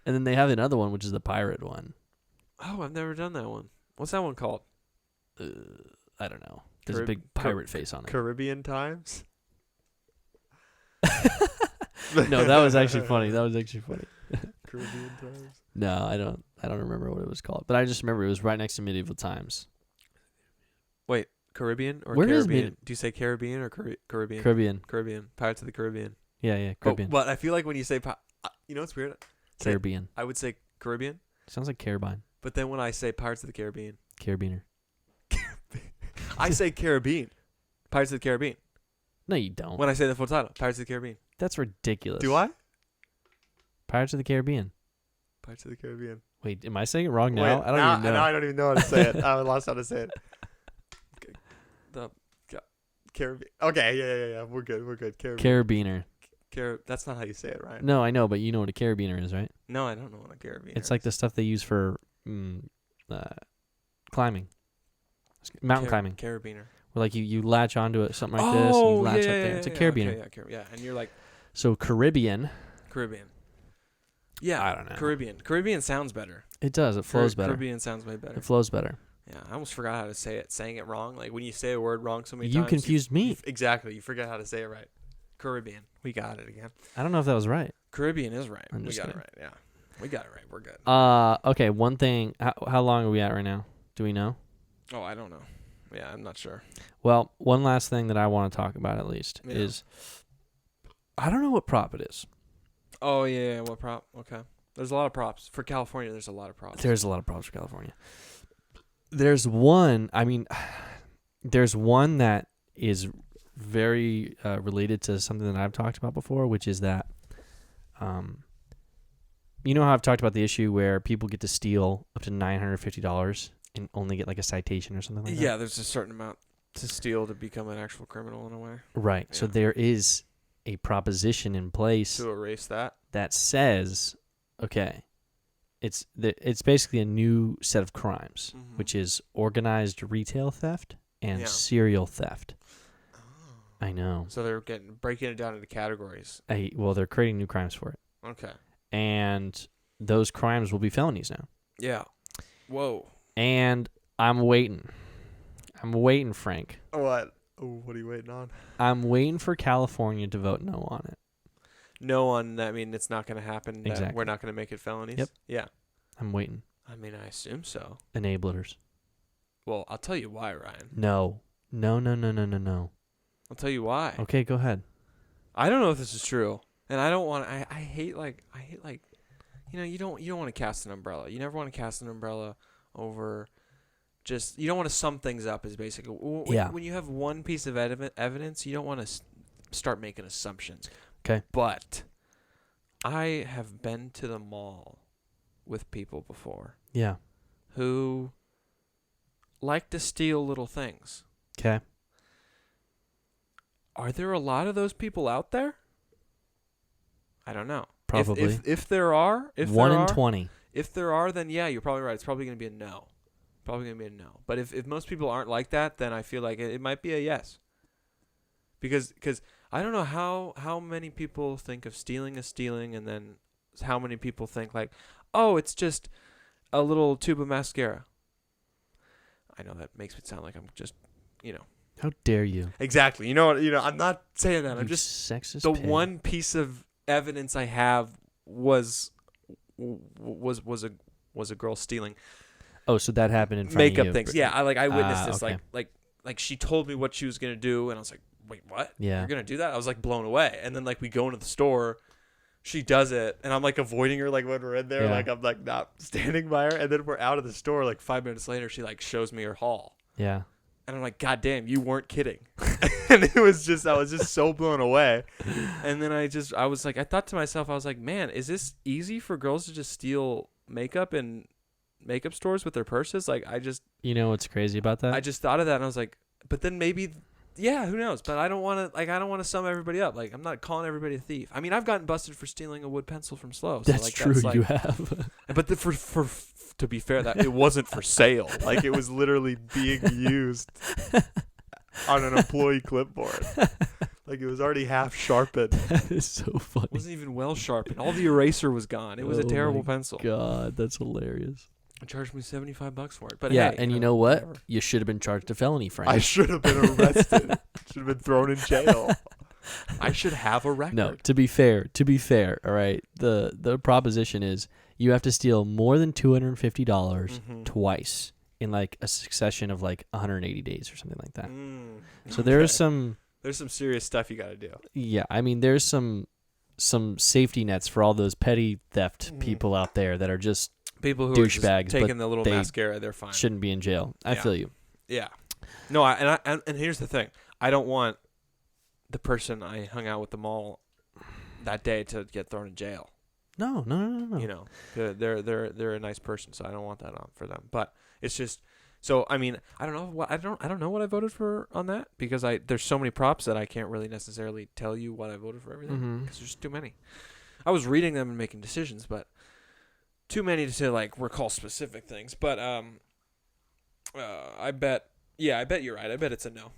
And then they have another one, which is the pirate one. Oh, I've never done that one. What's that one called? I don't know. There's a big pirate face on it. Caribbean Times. No, that was actually funny. Caribbean Times. No, I don't remember what it was called, but I just remember it was right next to medieval times. Wait, Caribbean or Where Caribbean? Do you say Caribbean or Caribbean? Caribbean. Pirates of the Caribbean. Yeah, Caribbean. But I feel like when you say, what's weird? Caribbean. I would say Caribbean. Sounds like Caribbean. But then when I say Pirates of the Caribbean. Carabiner. I say Caribbean. Pirates of the Caribbean. No, you don't. When I say the full title, Pirates of the Caribbean. That's ridiculous. Do I? Pirates of the Caribbean. Pirates of the Caribbean. Wait, am I saying it wrong now? I don't even know. Now I don't even know how to say it. I lost how to say it. The Caribbean. Okay, yeah. We're good. Carabiner. That's not how you say it, right? No, I know, but you know what a carabiner is, right? No, I don't know what a carabiner is. It's like the stuff they use for climbing. Mountain climbing. Carabiner. Where like you latch onto it, something like this, and you latch up there. It's a carabiner. Okay, yeah, and you're like... So Caribbean. Yeah, I don't know. Caribbean sounds better. It does. It flows better. Caribbean sounds way better. It flows better. Yeah, I almost forgot how to say it. Saying it wrong, like when you say a word wrong so many times. You confused me. Exactly. You forget how to say it right. Caribbean. We got it again. I don't know if that was right. Caribbean is right. We got it right. Yeah, we got it right. We're good. Okay. One thing. How long are we at right now? Do we know? Oh, I don't know. Yeah, I'm not sure. Well, one last thing that I want to talk about at least is I don't know what prop it is. Oh yeah, what prop? Okay. There's a lot of props for California. There's a lot of props. There's a lot of props for California. There's one. I mean, there's one that is very related to something that I've talked about before, which is that, you know how I've talked about the issue where people get to steal up to $950 and only get like a citation or something like that? Yeah, there's a certain amount to steal to become an actual criminal in a way. Right. Yeah. So there is a proposition in place to erase that says, okay, it's basically a new set of crimes, which is organized retail theft and serial theft. Oh. I know. So they're breaking it down into categories. Well, they're creating new crimes for it. Okay. And those crimes will be felonies now. Yeah. Whoa. And I'm waiting, Frank. What? Oh, what are you waiting on? I'm waiting for California to vote no on it. No on that. I mean, it's not going to happen. Exactly. We're not going to make it felonies. Yep. Yeah. I'm waiting. I mean, I assume so. Enablers. Well, I'll tell you why, Ryan. No. I'll tell you why. Okay, go ahead. I don't know if this is true, and I don't want. I hate you don't want to cast an umbrella. You never want to cast an umbrella over. Just you don't want to sum things up. Is basically when you have one piece of evidence, you don't want to start making assumptions. Okay. But I have been to the mall with people before. Yeah. Who like to steal little things. Okay. Are there a lot of those people out there? I don't know. Probably. If there are, 1 in 20. If there are, then yeah, you're probably right. It's probably going to be a no. But if most people aren't like that, then I feel like it might be a yes. Because I don't know how many people think of stealing as stealing, and then how many people think like, oh, it's just a little tube of mascara. I know that makes it sound like I'm just, How dare you? Exactly. You know what? I'm not saying that. I'm just sexist. The one piece of evidence I have was a girl stealing. Oh, so that happened in front of you. Makeup things. Yeah, I witnessed this. Okay. Like like she told me what she was gonna do, and I was like, wait, what? Yeah. You're gonna do that? I was like blown away. And then like we go into the store, she does it, and I'm like avoiding her like when we're in there, Yeah. like I'm like not standing by her, and then we're out of the store like 5 minutes later, she like shows me her haul. Yeah. And I'm like, God damn, you weren't kidding. And I was just so blown away. And then I was like, I thought to myself, I was like, man, is this easy for girls to just steal makeup in makeup stores with their purses? Like, You know what's crazy about that? I just thought of that, and I was like, but then maybe, yeah, who knows? But I don't want to sum everybody up. Like, I'm not calling everybody a thief. I mean, I've gotten busted for stealing a wood pencil from Slow. So that's like, true. like, you have. But to be fair, that it wasn't for sale. Like, it was literally being used on an employee clipboard. Like, it was already half sharpened. That is so funny. It wasn't even well sharpened. All the eraser was gone. It was a terrible pencil. God, that's hilarious. It charged me $75 for it. But yeah, hey, and you know what? whatever. You should have been charged a felony, Frank. I should have been arrested. Should have been thrown in jail. I should have a record. No, to be fair, all right. The proposition is you have to steal more than $250 twice in like a succession of like 180 days or something like that. So there's some serious stuff you got to do. Yeah, I mean there's some safety nets for all those petty theft people out there that are just people who douchebags, are just taking the little mascara. They're fine. Shouldn't be in jail. I feel you. Yeah. No, and here's the thing. I don't want the person I hung out with the mall that day to get thrown in jail. No. You know, they're a nice person, so I don't want that on for them. But it's just, so I mean, I don't know what I voted for on that, because there's so many props that I can't really necessarily tell you what I voted for everything, because there's too many. I was reading them and making decisions, but too many to like recall specific things. But I bet you're right. I bet it's a no.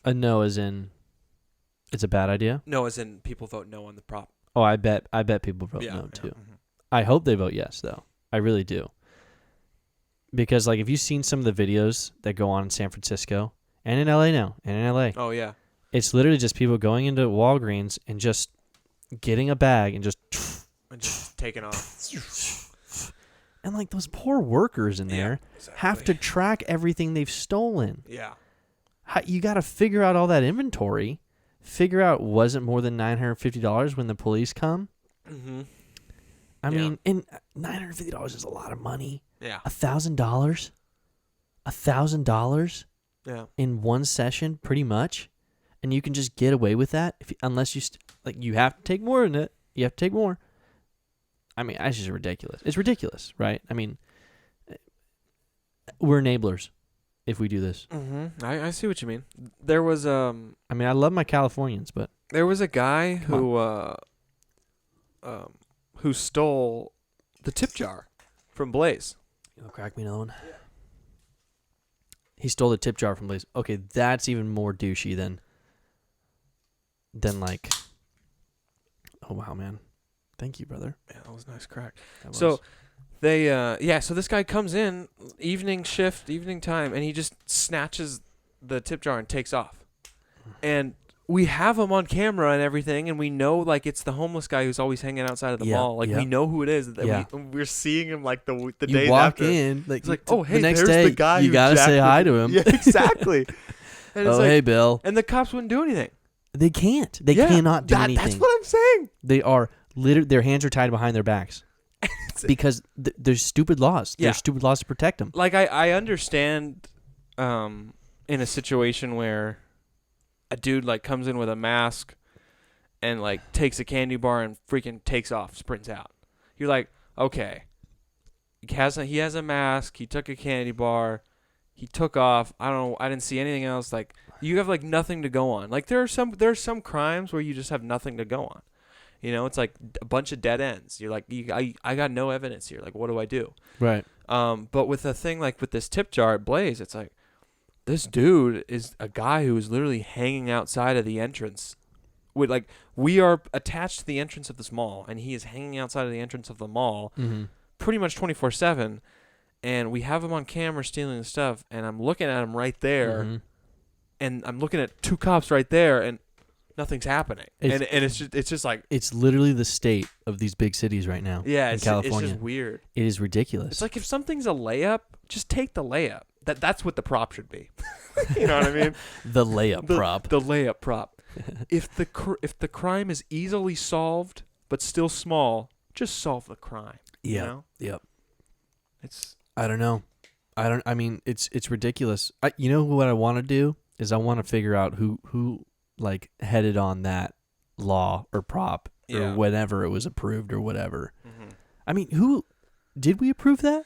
A no as in it's a bad idea? No as in people vote no on the prop. Oh, I bet people vote no too. Mm-hmm. I hope they vote yes though. I really do. Because like if you've seen some of the videos that go on in San Francisco and in LA now, and in LA. Oh yeah. It's literally just people going into Walgreens and just getting a bag and just taking off. And like those poor workers in there have to track everything they've stolen. Yeah. You got to figure out all that inventory. Figure out, was it more than $950 when the police come? Mm-hmm. I mean, and $950 is a lot of money. Yeah. $1,000? $1,000? Yeah. In one session, pretty much. And you can just get away with that unless you you have to take more than it. You have to take more. I mean, that's just ridiculous. It's ridiculous, right? I mean, we're enablers if we do this. Mm-hmm. I see what you mean. There was I mean, I love my Californians, but there was a guy who stole the tip jar from Blaze. You'll crack me another one. Yeah. He stole the tip jar from Blaze. Okay, that's even more douchey than like. Oh wow, man. Thank you, brother. Yeah, that was a nice crack. So so this guy comes in, evening shift, evening time, and he just snatches the tip jar and takes off. And we have him on camera and everything, and we know like it's the homeless guy who's always hanging outside of the mall. Like we know who it is. We're seeing him like the day after. You walk in, like, it's like, oh hey, the next there's day, the guy. You gotta say hi to him. Yeah, exactly. And oh hey, Bill. And the cops wouldn't do anything. They can't. They cannot do anything. That's what I'm saying. They are literally, their hands are tied behind their backs. Because there's stupid laws. There's stupid laws to protect them. Like, I understand in a situation where a dude, like, comes in with a mask and, like, takes a candy bar and freaking takes off, sprints out. You're like, okay. He has a mask. He took a candy bar. He took off. I don't know. I didn't see anything else. Like, you have, like, nothing to go on. Like, there are some crimes where you just have nothing to go on. You know, it's like a bunch of dead ends. You're like, I got no evidence here. Like, what do I do? Right. But with a thing like with this tip jar at Blaze, it's like, this dude is a guy who is literally hanging outside of the entrance. We are attached to the entrance of this mall, and he is hanging outside of the entrance of the mall pretty much 24/7. And we have him on camera stealing the stuff, and I'm looking at him right there, and I'm looking at two cops right there, and nothing's happening. It's just like, it's literally the state of these big cities right now. Yeah, in California. It's just weird. It is ridiculous. It's like, if something's a layup, just take the layup. That's what the prop should be. You know what I mean? The layup prop. The layup prop. If the crime is easily solved but still small, just solve the crime. Yeah. You know? Yep. I don't know. I mean, it's ridiculous. You know what I want to do is I want to figure out who like headed on that law or prop or whenever it was approved or whatever. Mm-hmm. I mean, who did we approve that?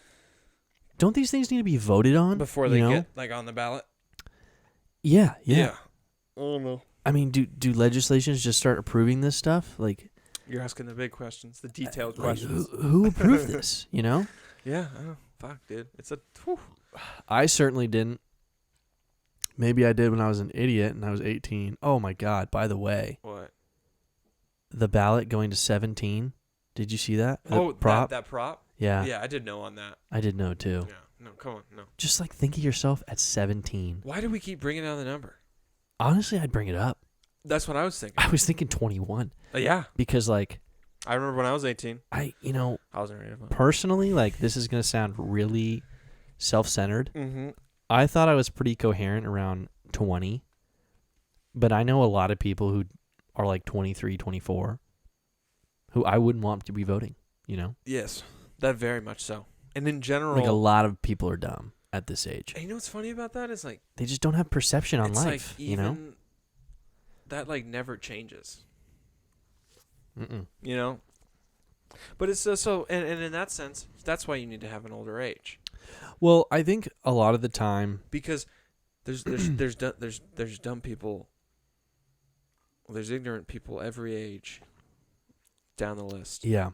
Don't these things need to be voted on before they get like on the ballot? Yeah. I don't know. I mean, do legislations just start approving this stuff? Like, you're asking the big questions, the detailed questions. Who approved this? You know? Yeah. Oh, fuck, dude. It's a. Whew. I certainly didn't. Maybe I did when I was an idiot and I was 18. Oh my God! By the way, what? The ballot going to 17. Did you see that? Prop. That prop. Yeah. Yeah, I did know on that. I did know too. Yeah. No, come on, no. Just like think of yourself at 17. Why do we keep bringing down the number? Honestly, I'd bring it up. That's what I was thinking. I was thinking 21. Yeah. Because like, I remember when I was 18. I wasn't ready. Personally, like, this is gonna sound really self-centered. Mm-hmm. I thought I was pretty coherent around 20, but I know a lot of people who are like 23, 24, who I wouldn't want to be voting. You know? Yes, that very much so. And in general, like a lot of people are dumb at this age. And you know what's funny about that is like they just don't have perception on life. Like you know, that like never changes. Mm-mm. You know, but it's so and in that sense, that's why you need to have an older age. Well, I think a lot of the time because there's dumb people. Well, there's ignorant people every age down the list. Yeah.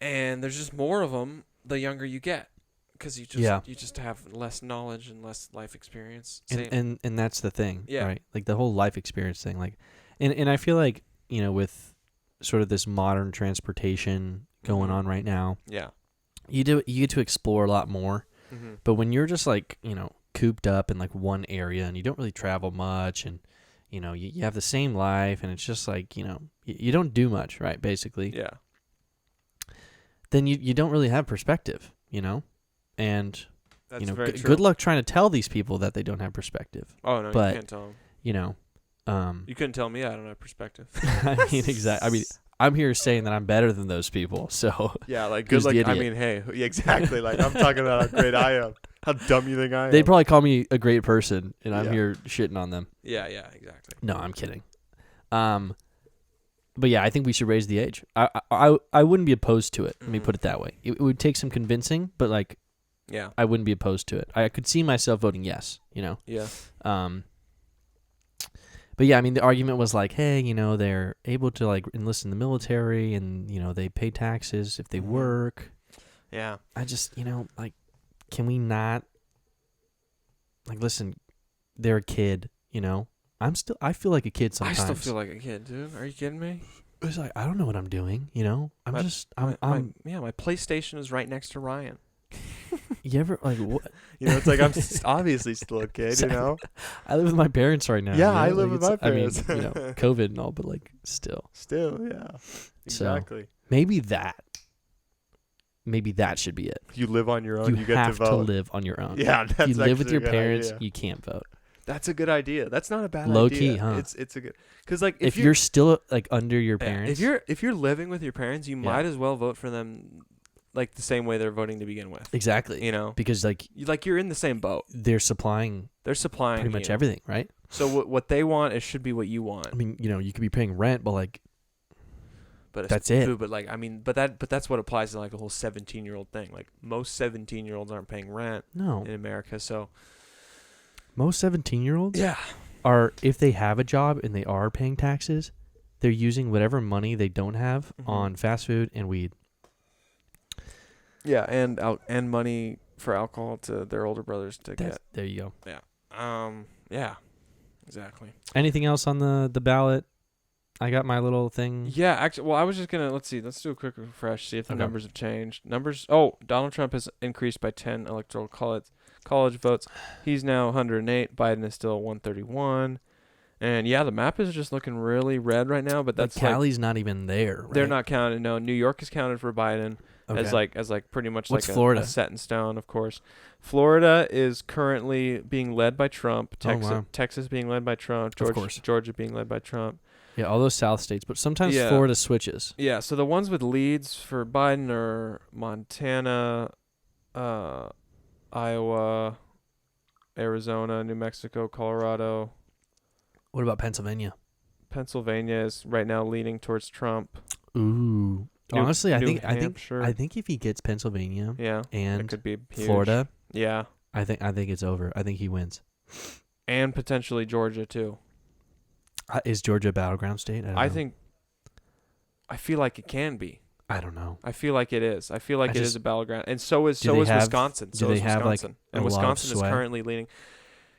And there's just more of them the younger you get, because you just have less knowledge and less life experience. And that's the thing, yeah. Right? Like the whole life experience thing. Like, and I feel like, you know, with sort of this modern transportation going on right now, yeah, you get to explore a lot more. Mm-hmm. But when you're just like, you know, cooped up in like one area and you don't really travel much, and you know, you have the same life, and it's just like, you know, you don't do much, right? Basically, yeah. Then you don't really have perspective, you know, and that's, you know, very true. Good luck trying to tell these people that they don't have perspective. Oh no, but, you can't tell them. You know, you couldn't tell me I don't have perspective. I mean, exactly. I mean, I'm here saying that I'm better than those people. So yeah, like good luck. I mean, hey, exactly. Like I'm talking about how great I am. How dumb you think I am? They'd probably call me a great person, and I'm here shitting on them. Yeah, exactly. No, I'm kidding. But yeah, I think we should raise the age. I wouldn't be opposed to it. Let me put it that way. It would take some convincing, but like, yeah, I wouldn't be opposed to it. I could see myself voting yes. You know. Yeah. But yeah, I mean, the argument was like, hey, you know, they're able to like enlist in the military, and you know, they pay taxes if they work. Yeah. I just, you know, like, can we not? Like, listen, they're a kid. You know. I feel like a kid sometimes. I still feel like a kid, dude. Are you kidding me? It's like, I don't know what I'm doing, you know? My PlayStation is right next to Ryan. You ever, like, what? You know, it's like I'm obviously still a kid, you know? I live with my parents right now. Yeah, you know? I live with my parents. I mean, you know, COVID and all, but, like, still. Still, yeah. Exactly. So, maybe that should be it. You live on your own, you get to vote. You have to live on your own. Yeah, that's if you live with your parents, idea. You can't vote. That's a good idea. That's not a bad idea. Low key, huh? It's a good, because like if you're still like under your parents, if you're living with your parents, you might as well vote for them, like the same way they're voting to begin with. Exactly. You know, because like you're in the same boat. They're supplying pretty much everything, right? So what they want should be what you want. I mean, you know, you could be paying rent, but like, that's it. Food, but like, I mean, but that's what applies to like the whole 17-year-old thing. Like most 17-year-olds aren't paying rent. No. In America, so. Most 17-year-olds yeah. are, if they have a job and they are paying taxes, they're using whatever money they don't have on fast food and weed. Yeah, and money for alcohol to their older brothers to get. There you go. Yeah. Yeah. Exactly. Anything else on the ballot? I got my little thing. Yeah, actually, well, I was just going to, let's do a quick refresh, see if the numbers have changed. Donald Trump has increased by 10 electoral college votes. He's now 108. Biden is still 131. And yeah, the map is just looking really red right now. But that's Cali's not even there. Right? They're not counted. No, New York is counted for Biden as pretty much What's like Florida? A set in stone. Of course, Florida is currently being led by Trump. Texas being led by Trump. Georgia being led by Trump. Yeah, all those South states, but sometimes Florida switches. Yeah, so the ones with leads for Biden are Montana, Iowa, Arizona, New Mexico, Colorado. What about Pennsylvania? Pennsylvania is right now leaning towards Trump. Ooh. Honestly, I think if he gets Pennsylvania, and it could be huge. Florida, I think it's over. I think he wins. And potentially Georgia too. Is Georgia a battleground state? I feel like it can be. I don't know. I feel like it is. I feel like it is a battleground, and so is Wisconsin. And Wisconsin is currently leading.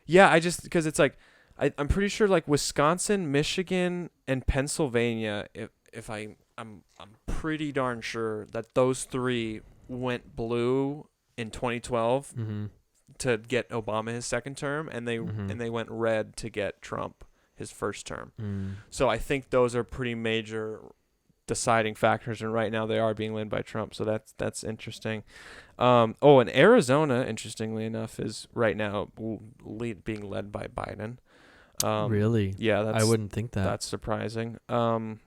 Yeah, because it's like I'm pretty sure like Wisconsin, Michigan, and Pennsylvania. I'm pretty darn sure that those three went blue in 2012 to get Obama his second term, and they went red to get Trump his first term. So I think those are pretty major deciding factors, and right now they are being led by Trump. So that's interesting. And Arizona, interestingly enough, is right now being led by Biden. Really? Yeah, I wouldn't think that. That's surprising. Well,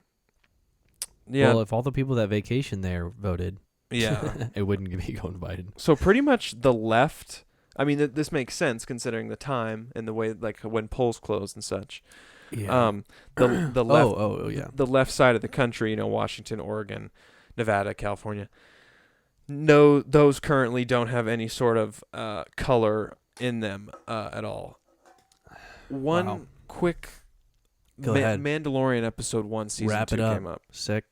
if all the people that vacation there voted, it wouldn't be going to Biden. So pretty much the left. I mean, this makes sense considering the time and the way, like when polls close and such. Yeah. The left. The left side of the country, Washington, Oregon, Nevada, California. No, those currently don't have any sort of color in them at all. One quick. Go ahead. Mandalorian episode 1, season 2 came up. Sick.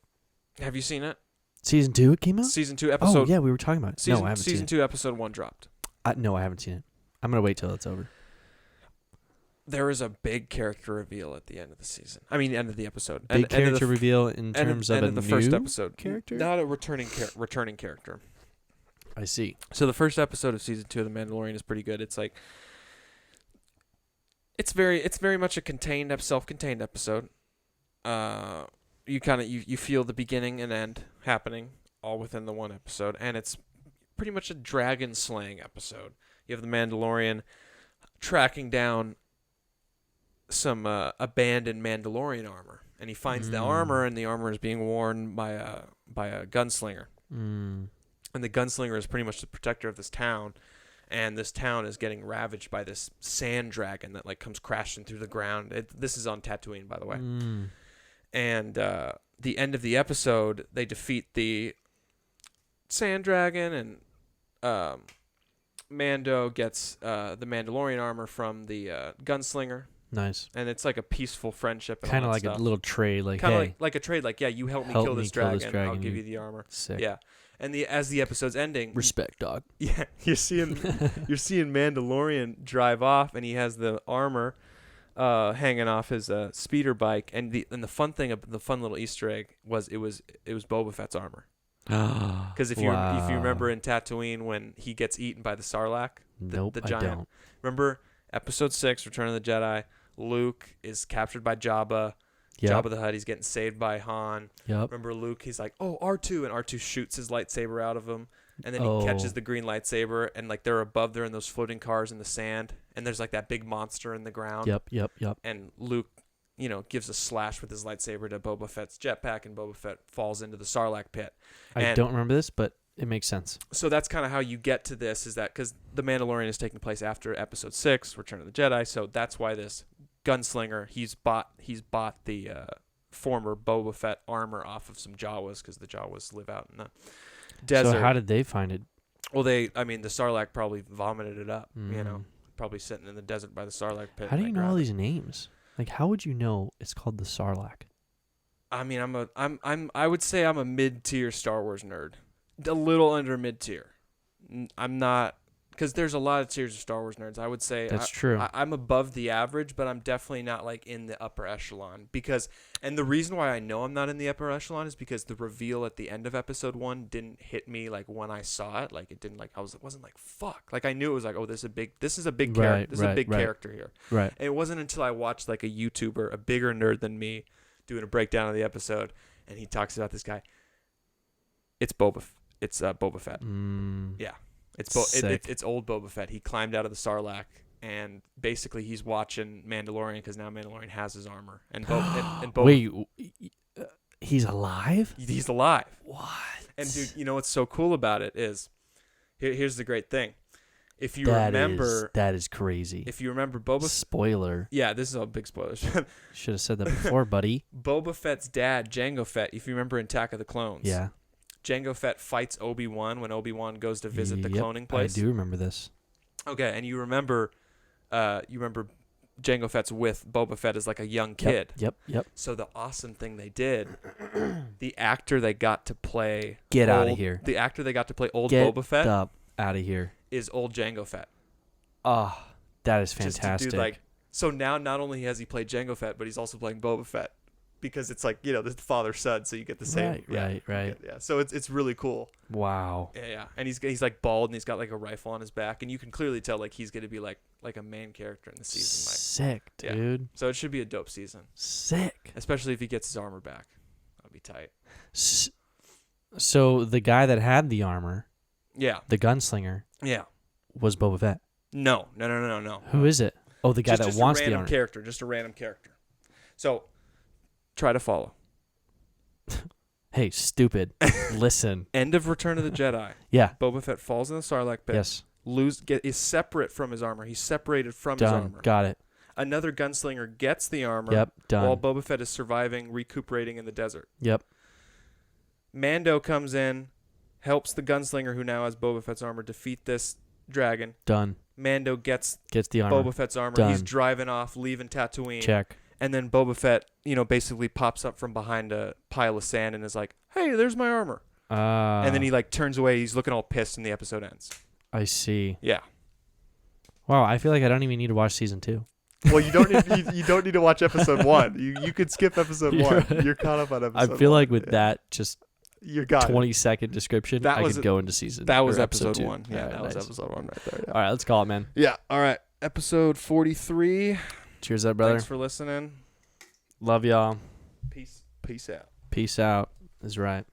Have you seen it? Season 2 it came out? Season 2 episode. Oh yeah, we were talking about it. No, I haven't seen it. Season 2 episode 1 dropped. No, I haven't seen it. I'm gonna wait till it's over. There is a big character reveal at the end of the season. I mean, end of the episode. Big character reveal in terms of a the new first episode character, not a returning character. I see. So the first episode of season 2 of The Mandalorian is pretty good. It's like it's very much a self-contained episode. You feel the beginning and end happening all within the one episode, and it's pretty much a dragon slaying episode. You have the Mandalorian tracking down some abandoned Mandalorian armor, and he finds the armor, and the armor is being worn by a gunslinger. And the gunslinger is pretty much the protector of this town, and this town is getting ravaged by this sand dragon that like comes crashing through the ground. This is on Tatooine, by the way. And the end of the episode, they defeat the sand dragon, and Mando gets the Mandalorian armor from the gunslinger. Nice. And it's like a peaceful friendship. Kind of like a little trade, like kind of hey, like a trade, like you help me kill this dragon, I'll give you the armor. Sick. Yeah. And as the episode's ending, respect, dog. Yeah, you're seeing Mandalorian drive off, and he has the armor hanging off his speeder bike, and the fun little Easter egg was it was Boba Fett's armor. Because if you remember in Tatooine when he gets eaten by the Sarlacc, the giant. I don't. Remember episode 6, Return of the Jedi. Luke is captured by Jabba. Jabba the Hutt. He's getting saved by Han. Remember Luke? He's like, "Oh, R2," and R2 shoots his lightsaber out of him, and then he catches the green lightsaber, and like they're in those floating cars in the sand, and there's like that big monster in the ground. Yep. And Luke, gives a slash with his lightsaber to Boba Fett's jetpack, and Boba Fett falls into the Sarlacc pit. I don't remember this, but it makes sense. So that's kind of how you get to this, is that because The Mandalorian is taking place after Episode 6, Return of the Jedi, so that's why this gunslinger, he's bought the former Boba Fett armor off of some Jawas, because the Jawas live out in the desert. So how did they find it? Well, the Sarlacc probably vomited it up, probably sitting in the desert by the Sarlacc pit. How do you know all these names? Like, how would you know it's called the Sarlacc? I mean, I would say I'm a mid-tier Star Wars nerd. A little under mid-tier. I'm not because there's a lot of tiers of Star Wars nerds. I would say that's true. I'm above the average, but I'm definitely not like in the upper echelon and the reason why I know I'm not in the upper echelon is because the reveal at the end of episode 1 didn't hit me like when I saw it. Like it didn't like wasn't like fuck. Like I knew it was like, oh, this is a big character here. Right. And it wasn't until I watched like a YouTuber, a bigger nerd than me, doing a breakdown of the episode, and he talks about this guy. It's Boba Fett. Yeah. It's old Boba Fett. He climbed out of the Sarlacc, and basically he's watching Mandalorian because now Mandalorian has his armor. And Wait, he's alive? He's alive. What? And dude, you know what's so cool about it is, here's the great thing. If you remember, that is crazy. If you remember Boba, spoiler. Yeah, this is all big spoilers. Should have said that before, buddy. Boba Fett's dad, Jango Fett. If you remember in Attack of the Clones. Yeah. Jango Fett fights Obi-Wan when Obi-Wan goes to visit the cloning place. I do remember this. Okay, and you remember Jango Fett's with Boba Fett as like a young kid. Yep. So the awesome thing they did, the actor they got to play out of here. The actor they got to play old Boba Fett out of here is old Jango Fett. Oh, that is fantastic. So now not only has he played Jango Fett, but he's also playing Boba Fett. Because it's like, the father-son, so you get the same. Right. Yeah. So it's really cool. Wow. Yeah. And he's like bald and he's got like a rifle on his back, and you can clearly tell like he's gonna be like a main character in the season. Sick, dude. Yeah. So it should be a dope season. Sick. Especially if he gets his armor back. That'll be tight. So the guy that had the armor, the gunslinger, was Boba Fett. No. Who is it? Oh, the guy that wants the armor. Just a random character. So. Try to follow. Hey, stupid. Listen. End of Return of the Jedi. Yeah. Boba Fett falls in the Sarlacc pit. Yes. Is separate from his armor. He's separated from his armor. Got it. Another gunslinger gets the armor. Yep. Done. While Boba Fett is surviving, recuperating in the desert. Yep. Mando comes in, helps the gunslinger who now has Boba Fett's armor defeat this dragon. Done. Mando gets the armor. Boba Fett's armor. Done. He's driving off, leaving Tatooine. Check. And then Boba Fett, basically pops up from behind a pile of sand and is like, "Hey, there's my armor." And then he like turns away. He's looking all pissed, and the episode ends. I see. Yeah. Wow, I feel like I don't even need to watch season 2. Well, you don't need to watch episode 1. You could skip episode 1. Right. You're caught up on episode 1. I feel like with that just you got 20-second description, I could go into season. That was episode 1. Yeah, that was episode 1 right there. Yeah. All right, let's call it, man. Yeah. All right. Episode 43. Cheers up, brother. Thanks for listening. Love y'all. Peace out. Peace out is right.